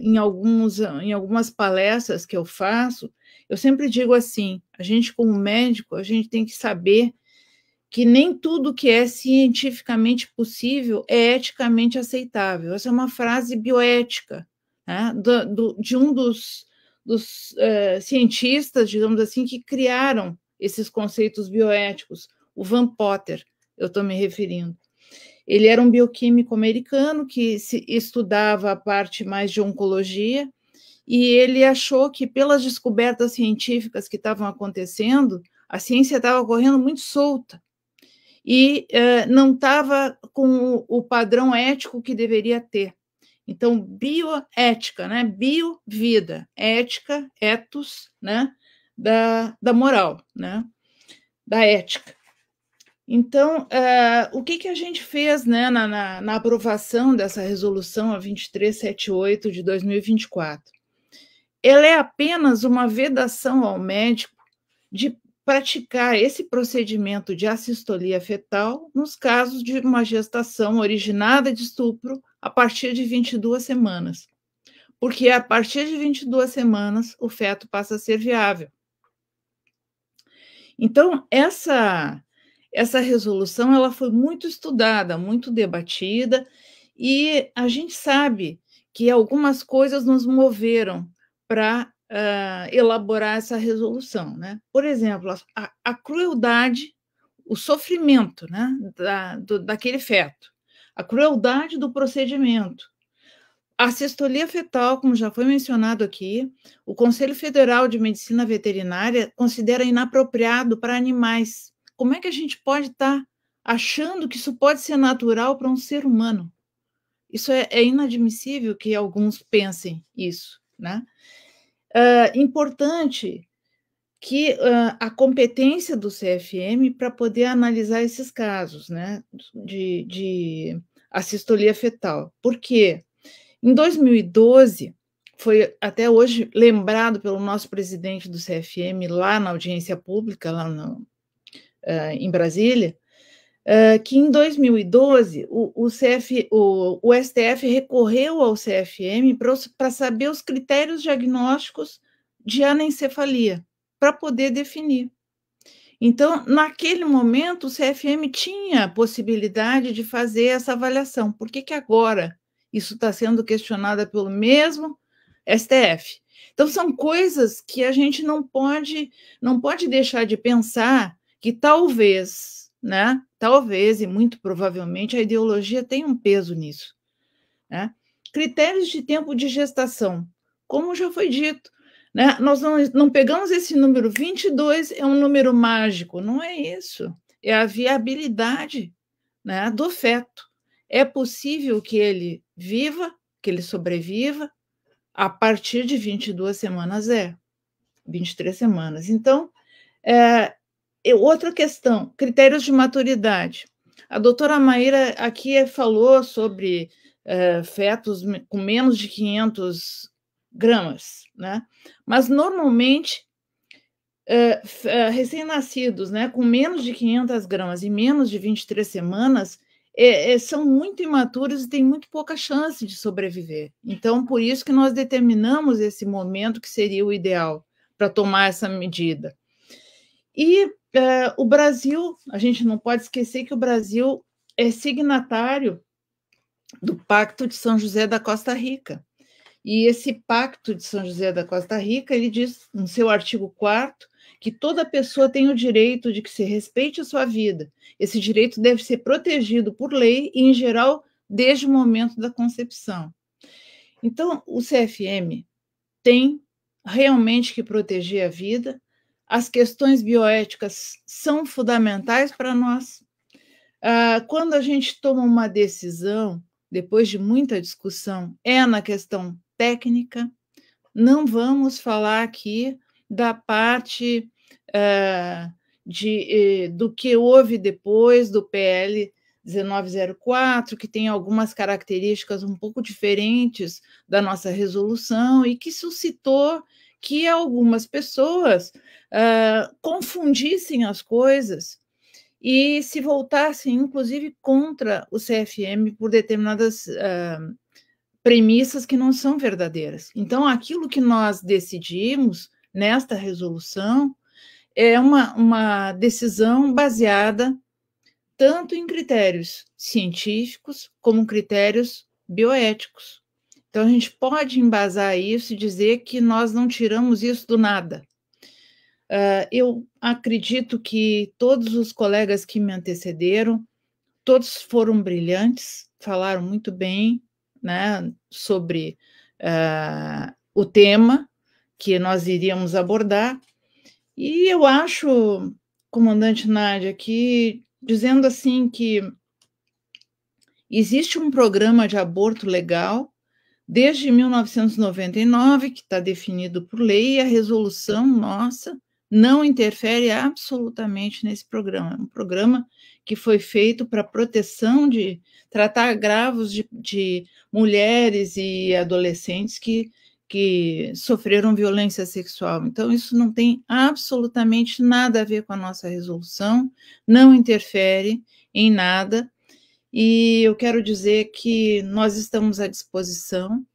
em algumas palestras que eu faço, eu sempre digo assim, a gente como médico, a gente tem que saber que nem tudo que é cientificamente possível é eticamente aceitável. Essa é uma frase bioética, né, de um dos cientistas, digamos assim, que criaram esses conceitos bioéticos, o Van Potter, eu estou me referindo. Ele era um bioquímico americano que estudava a parte mais de oncologia, e ele achou que, pelas descobertas científicas que estavam acontecendo, a ciência estava correndo muito solta, e não estava com o padrão ético que deveria ter. Então, bioética, né? Bio-vida, ética, ethos, né? Da moral, né? Da ética. Então, o que a gente fez, né, na aprovação dessa resolução, a 2378 de 2024? Ela é apenas uma vedação ao médico de praticar esse procedimento de assistolia fetal nos casos de uma gestação originada de estupro a partir de 22 semanas. Porque a partir de 22 semanas o feto passa a ser viável. Então, essa resolução ela foi muito estudada, muito debatida, e a gente sabe que algumas coisas nos moveram para elaborar essa resolução, né? Por exemplo, a crueldade, o sofrimento, né, daquele feto, a crueldade do procedimento, a assistolia fetal, como já foi mencionado aqui, o Conselho Federal de Medicina Veterinária considera inapropriado para animais. Como é que a gente pode estar achando que isso pode ser natural para um ser humano? Isso é inadmissível que alguns pensem isso, né? Importante que a competência do CFM para poder analisar esses casos, né, de assistolia fetal. Por quê? Em 2012, foi até hoje lembrado pelo nosso presidente do CFM lá na audiência pública, lá em Brasília, que em 2012 o STF recorreu ao CFM para saber os critérios diagnósticos de anencefalia, para poder definir. Então, naquele momento, o CFM tinha a possibilidade de fazer essa avaliação. Por que agora isso está sendo questionado pelo mesmo STF? Então, são coisas que a gente não pode deixar de pensar que talvez, né? Talvez, e muito provavelmente, a ideologia tem um peso nisso, né? Critérios de tempo de gestação, como já foi dito, né? Nós não pegamos esse número 22, é um número mágico, não é isso, é a viabilidade, né, do feto. É possível que ele viva, que ele sobreviva a partir de 22 semanas, 23 semanas. Então, outra questão, critérios de maturidade. A doutora Maíra aqui falou sobre fetos com menos de 500 gramas, né? Mas, normalmente, recém-nascidos, né, com menos de 500 gramas e menos de 23 semanas, são muito imaturos e têm muito pouca chance de sobreviver. Então, por isso que nós determinamos esse momento que seria o ideal, para tomar essa medida. E o Brasil, a gente não pode esquecer que o Brasil é signatário do Pacto de São José da Costa Rica. E esse Pacto de São José da Costa Rica, ele diz, no seu artigo 4º, que toda pessoa tem o direito de que se respeite a sua vida. Esse direito deve ser protegido por lei e, em geral, desde o momento da concepção. Então, o CFM tem realmente que proteger a vida. As questões bioéticas são fundamentais para nós. Quando a gente toma uma decisão, depois de muita discussão, é na questão técnica. Não vamos falar aqui da parte do que houve depois do PL 1904, que tem algumas características um pouco diferentes da nossa resolução e que suscitou que algumas pessoas confundissem as coisas e se voltassem, inclusive, contra o CFM por determinadas premissas que não são verdadeiras. Então, aquilo que nós decidimos nesta resolução é uma decisão baseada tanto em critérios científicos como critérios bioéticos. Então, a gente pode embasar isso e dizer que nós não tiramos isso do nada. Eu acredito que todos os colegas que me antecederam, todos foram brilhantes, falaram muito bem, né, sobre o tema que nós iríamos abordar. E eu acho, comandante Nádia, que dizendo assim que existe um programa de aborto legal desde 1999, que está definido por lei, e a resolução nossa não interfere absolutamente nesse programa. É um programa que foi feito para proteção de tratar agravos de mulheres e adolescentes que sofreram violência sexual. Então, isso não tem absolutamente nada a ver com a nossa resolução, não interfere em nada, e eu quero dizer que nós estamos à disposição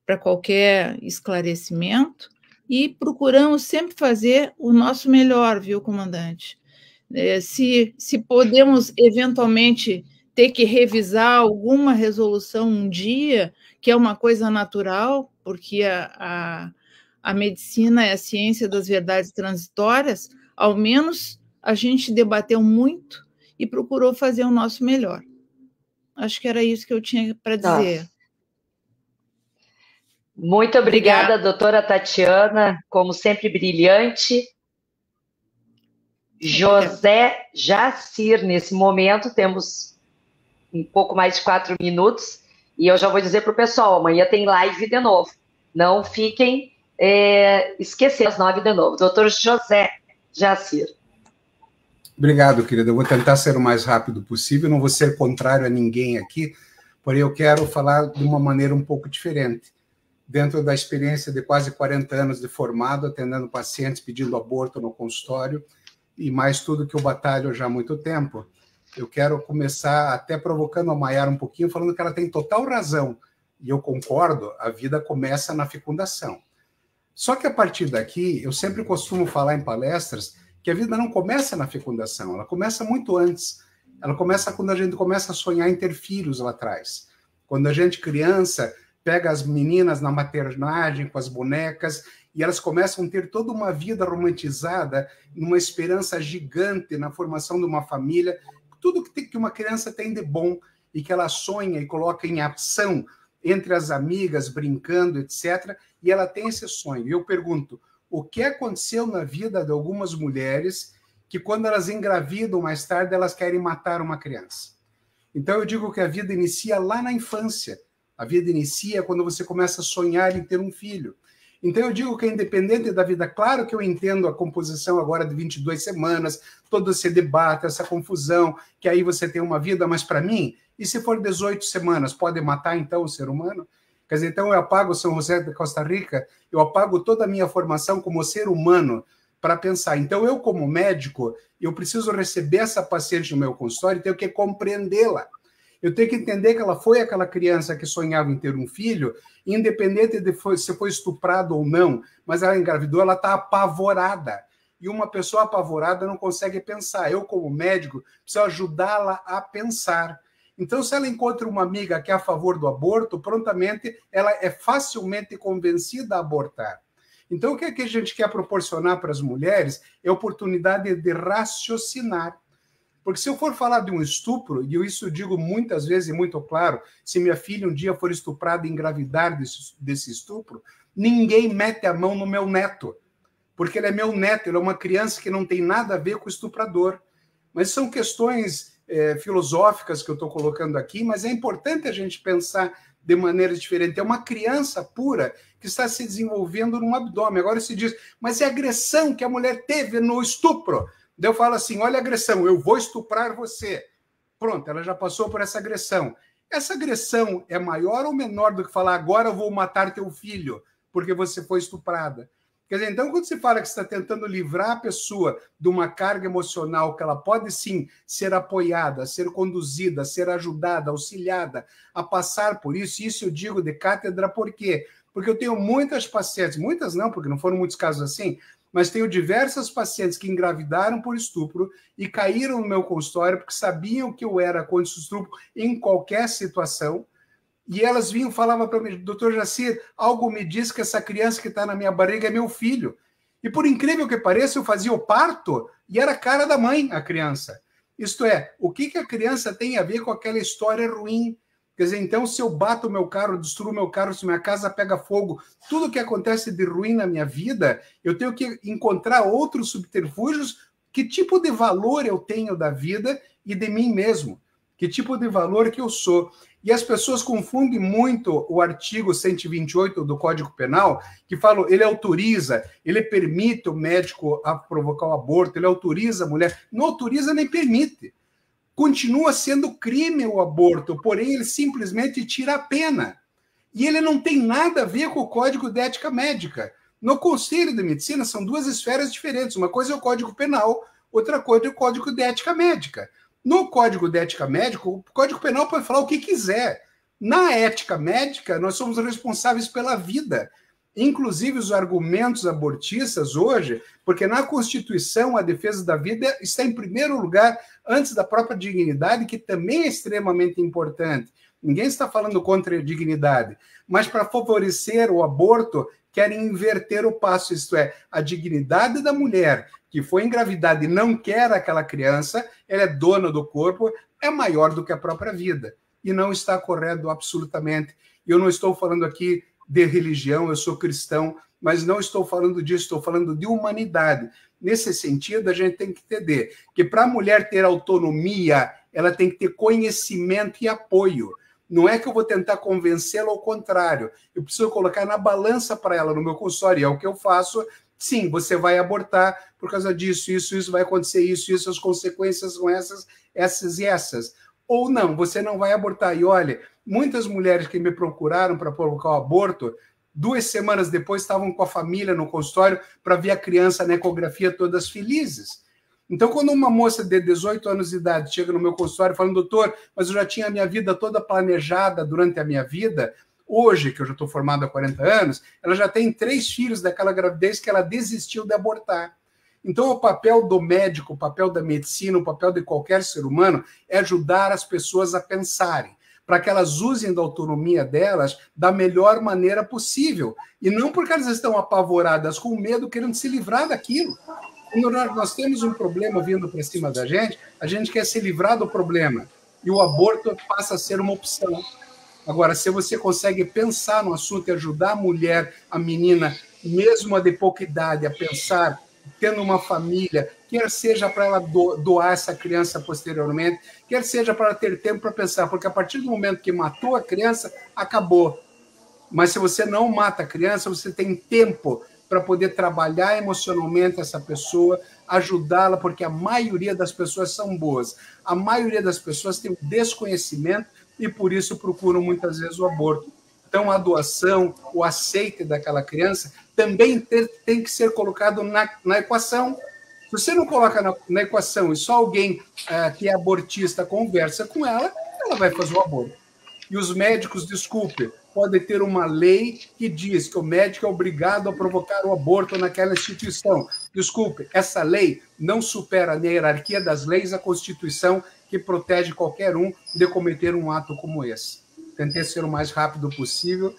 para qualquer esclarecimento e procuramos sempre fazer o nosso melhor, viu, comandante? Se podemos, eventualmente, ter que revisar alguma resolução um dia, que é uma coisa natural, porque a medicina é a ciência das verdades transitórias, ao menos a gente debateu muito e procurou fazer o nosso melhor. Acho que era isso que eu tinha para dizer. Nossa. Muito obrigada, doutora Tatiana, como sempre brilhante. José Jacir, nesse momento, temos um pouco mais de 4 minutos, e eu já vou dizer para o pessoal, amanhã tem live de novo. Não fiquem esquecendo às 9 de novo. Doutor José Jacir. Obrigado, querida. Eu vou tentar ser o mais rápido possível, não vou ser contrário a ninguém aqui, porém eu quero falar de uma maneira um pouco diferente. Dentro da experiência de quase 40 anos de formado, atendendo pacientes pedindo aborto no consultório, e mais tudo que eu batalho já há muito tempo, eu quero começar até provocando a Maiara um pouquinho, falando que ela tem total razão, e eu concordo, a vida começa na fecundação. Só que a partir daqui, eu sempre costumo falar em palestras que a vida não começa na fecundação, ela começa muito antes. Ela começa quando a gente começa a sonhar em ter filhos lá atrás. Quando a gente, criança, pega as meninas na maternagem com as bonecas e elas começam a ter toda uma vida romantizada, numa esperança gigante na formação de uma família, tudo que uma criança tem de bom e que ela sonha e coloca em ação entre as amigas, brincando, etc. E ela tem esse sonho. E eu pergunto, o que aconteceu na vida de algumas mulheres que, quando elas engravidam mais tarde, elas querem matar uma criança? Então, eu digo que a vida inicia lá na infância. A vida inicia quando você começa a sonhar em ter um filho. Então, eu digo que é independente da vida. Claro que eu entendo a composição agora de 22 semanas, todo esse debate, essa confusão, que aí você tem uma vida, mas para mim, e se for 18 semanas, pode matar, então, o ser humano? Quer dizer, então eu apago São José de Costa Rica, eu apago toda a minha formação como ser humano para pensar. Então, eu, como médico, eu preciso receber essa paciente no meu consultório e tenho que compreendê-la. Eu tenho que entender que ela foi aquela criança que sonhava em ter um filho, independente de se foi estuprado ou não, mas ela engravidou, ela está apavorada. E uma pessoa apavorada não consegue pensar. Eu, como médico, preciso ajudá-la a pensar. Então, se ela encontra uma amiga que é a favor do aborto, prontamente ela é facilmente convencida a abortar. Então, o que a gente quer proporcionar para as mulheres é a oportunidade de raciocinar. Porque se eu for falar de um estupro, e eu isso digo muitas vezes e muito claro, se minha filha um dia for estuprada e engravidar desse estupro, ninguém mete a mão no meu neto, porque ele é meu neto, ele é uma criança que não tem nada a ver com o estuprador. Mas são questões filosóficas que eu estou colocando aqui, mas é importante a gente pensar de maneira diferente. É uma criança pura que está se desenvolvendo no abdômen. Agora se diz, mas é a agressão que a mulher teve no estupro. Daí eu falo assim, olha a agressão, eu vou estuprar você. Pronto, ela já passou por essa agressão. Essa agressão é maior ou menor do que falar, agora eu vou matar teu filho, porque você foi estuprada? Quer dizer, então, quando se fala que você está tentando livrar a pessoa de uma carga emocional, que ela pode, sim, ser apoiada, ser conduzida, ser ajudada, auxiliada a passar por isso, e isso eu digo de cátedra, por quê? Porque eu tenho muitas pacientes, muitas não, porque não foram muitos casos assim, mas tenho diversas pacientes que engravidaram por estupro e caíram no meu consultório porque sabiam que eu era contra o estupro em qualquer situação. E elas vinham e falavam para mim, doutor Jacir, algo me diz que essa criança que está na minha barriga é meu filho. E por incrível que pareça, eu fazia o parto e era a cara da mãe, a criança. Isto é, o que a criança tem a ver com aquela história ruim? Quer dizer, então, se eu bato o meu carro, destruo o meu carro, se minha casa pega fogo, tudo que acontece de ruim na minha vida, eu tenho que encontrar outros subterfúgios. Que tipo de valor eu tenho da vida e de mim mesmo? Que tipo de valor que eu sou? E as pessoas confundem muito o artigo 128 do Código Penal, que fala, ele autoriza, ele permite o médico a provocar o aborto, ele autoriza a mulher, não autoriza nem permite. Continua sendo crime o aborto, porém ele simplesmente tira a pena. E ele não tem nada a ver com o Código de Ética Médica. No Conselho de Medicina são duas esferas diferentes. Uma coisa é o Código Penal, outra coisa é o Código de Ética Médica. No Código de Ética Médica, o Código Penal pode falar o que quiser. Na ética médica, nós somos responsáveis pela vida. Inclusive, os argumentos abortistas hoje, porque na Constituição a defesa da vida está em primeiro lugar, antes da própria dignidade, que também é extremamente importante. Ninguém está falando contra a dignidade, mas para favorecer o aborto, querem inverter o passo, isto é, a dignidade da mulher que foi engravidada e não quer aquela criança, ela é dona do corpo, é maior do que a própria vida. E não está correto absolutamente. Eu não estou falando aqui de religião, eu sou cristão, mas não estou falando disso, estou falando de humanidade. Nesse sentido, a gente tem que entender que para a mulher ter autonomia, ela tem que ter conhecimento e apoio. Não é que eu vou tentar convencê-la, ao contrário. Eu preciso colocar na balança para ela no meu consultório, é o que eu faço. Sim, você vai abortar por causa disso, isso vai acontecer, isso, as consequências são essas e essas. Ou não, você não vai abortar. E olha, muitas mulheres que me procuraram para provocar o aborto, 2 semanas depois estavam com a família no consultório para ver a criança na ecografia, todas felizes. Então, quando uma moça de 18 anos de idade chega no meu consultório falando, doutor, mas eu já tinha a minha vida toda planejada durante a minha vida, hoje, que eu já estou formado há 40 anos, ela já tem 3 filhos daquela gravidez que ela desistiu de abortar. Então, o papel do médico, o papel da medicina, o papel de qualquer ser humano é ajudar as pessoas a pensarem, para que elas usem da autonomia delas da melhor maneira possível. E não porque elas estão apavoradas, com medo, querendo se livrar daquilo. Quando nós temos um problema vindo para cima da gente, a gente quer se livrar do problema. E o aborto passa a ser uma opção. Agora, se você consegue pensar no assunto e ajudar a mulher, a menina, mesmo a de pouca idade, a pensar, tendo uma família, quer seja para ela doar essa criança posteriormente, quer seja para ela ter tempo para pensar, porque a partir do momento que matou a criança, acabou. Mas se você não mata a criança, você tem tempo para poder trabalhar emocionalmente essa pessoa, ajudá-la, porque a maioria das pessoas são boas. A maioria das pessoas tem um desconhecimento e, por isso, procuram muitas vezes o aborto. Então, a doação, o aceite daquela criança também tem que ser colocado na equação. Se você não coloca na equação e só alguém que é abortista conversa com ela, ela vai fazer o aborto. E os médicos, desculpe, podem ter uma lei que diz que o médico é obrigado a provocar o aborto naquela instituição. Desculpe, essa lei não supera na hierarquia das leis a Constituição, que protege qualquer um de cometer um ato como esse. Tentei ser o mais rápido possível.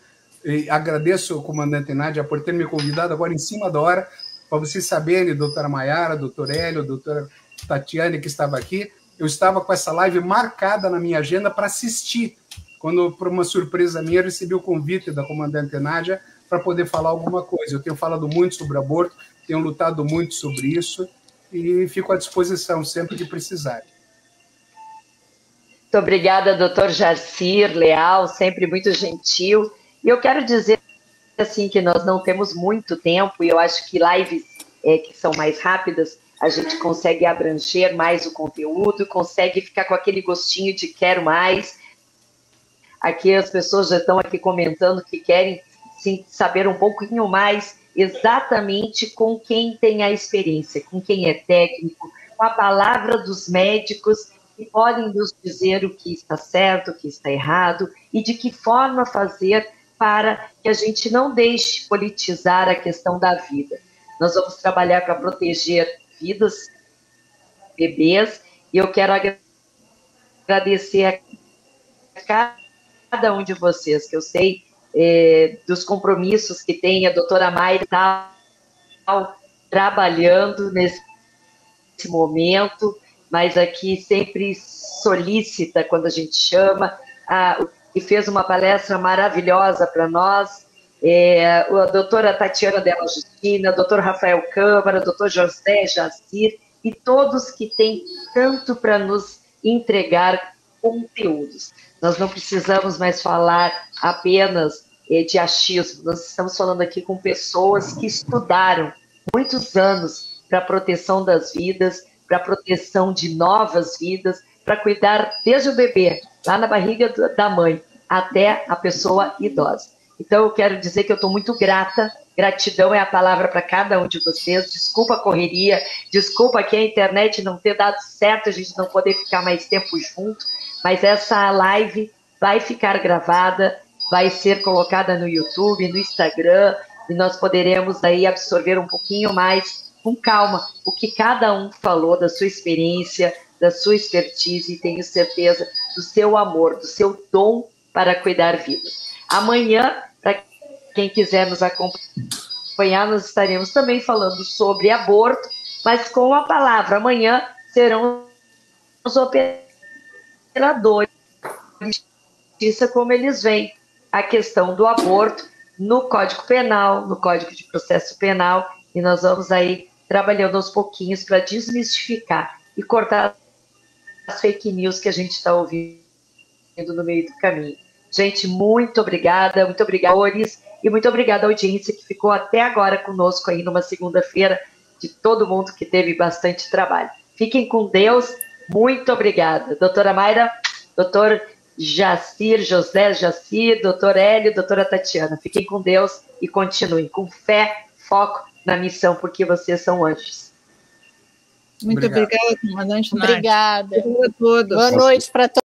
E agradeço ao comandante Nádia por ter me convidado agora em cima da hora, para vocês saberem, doutora Maiara, doutor Hélio, doutora Tatiane, que estava aqui, eu estava com essa live marcada na minha agenda para assistir, quando, por uma surpresa minha, eu recebi o convite da comandante Nádia para poder falar alguma coisa. Eu tenho falado muito sobre aborto, tenho lutado muito sobre isso, e fico à disposição sempre que precisar. Muito obrigada, doutor Jarcir, leal, sempre muito gentil. E eu quero dizer assim, que nós não temos muito tempo, e eu acho que lives que são mais rápidas, a gente consegue abranger mais o conteúdo, consegue ficar com aquele gostinho de quero mais. Aqui as pessoas já estão aqui comentando que querem sim, saber um pouquinho mais exatamente com quem tem a experiência, com quem é técnico, com a palavra dos médicos, que podem nos dizer o que está certo, o que está errado, e de que forma fazer para que a gente não deixe politizar a questão da vida. Nós vamos trabalhar para proteger vidas, bebês, e eu quero agradecer a cada um de vocês, que eu sei dos compromissos que tem a doutora Mayra trabalhando nesse momento, mas aqui sempre solícita quando a gente chama, e fez uma palestra maravilhosa para nós, a doutora Tatiana Della Justina, o doutor Rafael Câmara, o doutor José Jacir, e todos que têm tanto para nos entregar conteúdos. Nós não precisamos mais falar apenas de achismo, nós estamos falando aqui com pessoas que estudaram muitos anos para a proteção das vidas, para a proteção de novas vidas, para cuidar desde o bebê, lá na barriga da mãe, até a pessoa idosa. Então, eu quero dizer que eu estou muito grata, gratidão é a palavra para cada um de vocês, desculpa a correria, desculpa que a internet não ter dado certo, a gente não poder ficar mais tempo junto, mas essa live vai ficar gravada, vai ser colocada no YouTube, no Instagram, e nós poderemos aí absorver um pouquinho mais, com calma, o que cada um falou da sua experiência, da sua expertise, e tenho certeza do seu amor, do seu dom para cuidar vidas. Amanhã, para quem quiser nos acompanhar, nós estaremos também falando sobre aborto, mas com a palavra. Amanhã serão os operadores de justiça, como eles veem a questão do aborto no Código Penal, no Código de Processo Penal, e nós vamos aí trabalhando aos pouquinhos para desmistificar e cortar as fake news que a gente está ouvindo no meio do caminho. Gente, muito obrigada, Oris, e muito obrigada à audiência que ficou até agora conosco aí numa segunda-feira, de todo mundo que teve bastante trabalho. Fiquem com Deus, muito obrigada. Doutora Mayra, doutor Jacir, José Jacir, doutor Hélio, doutora Tatiana, fiquem com Deus e continuem com fé, foco na missão, porque vocês são anjos. Muito obrigada, comandante Nádia. Obrigada. Obrigada a todos. Boa noite para todos.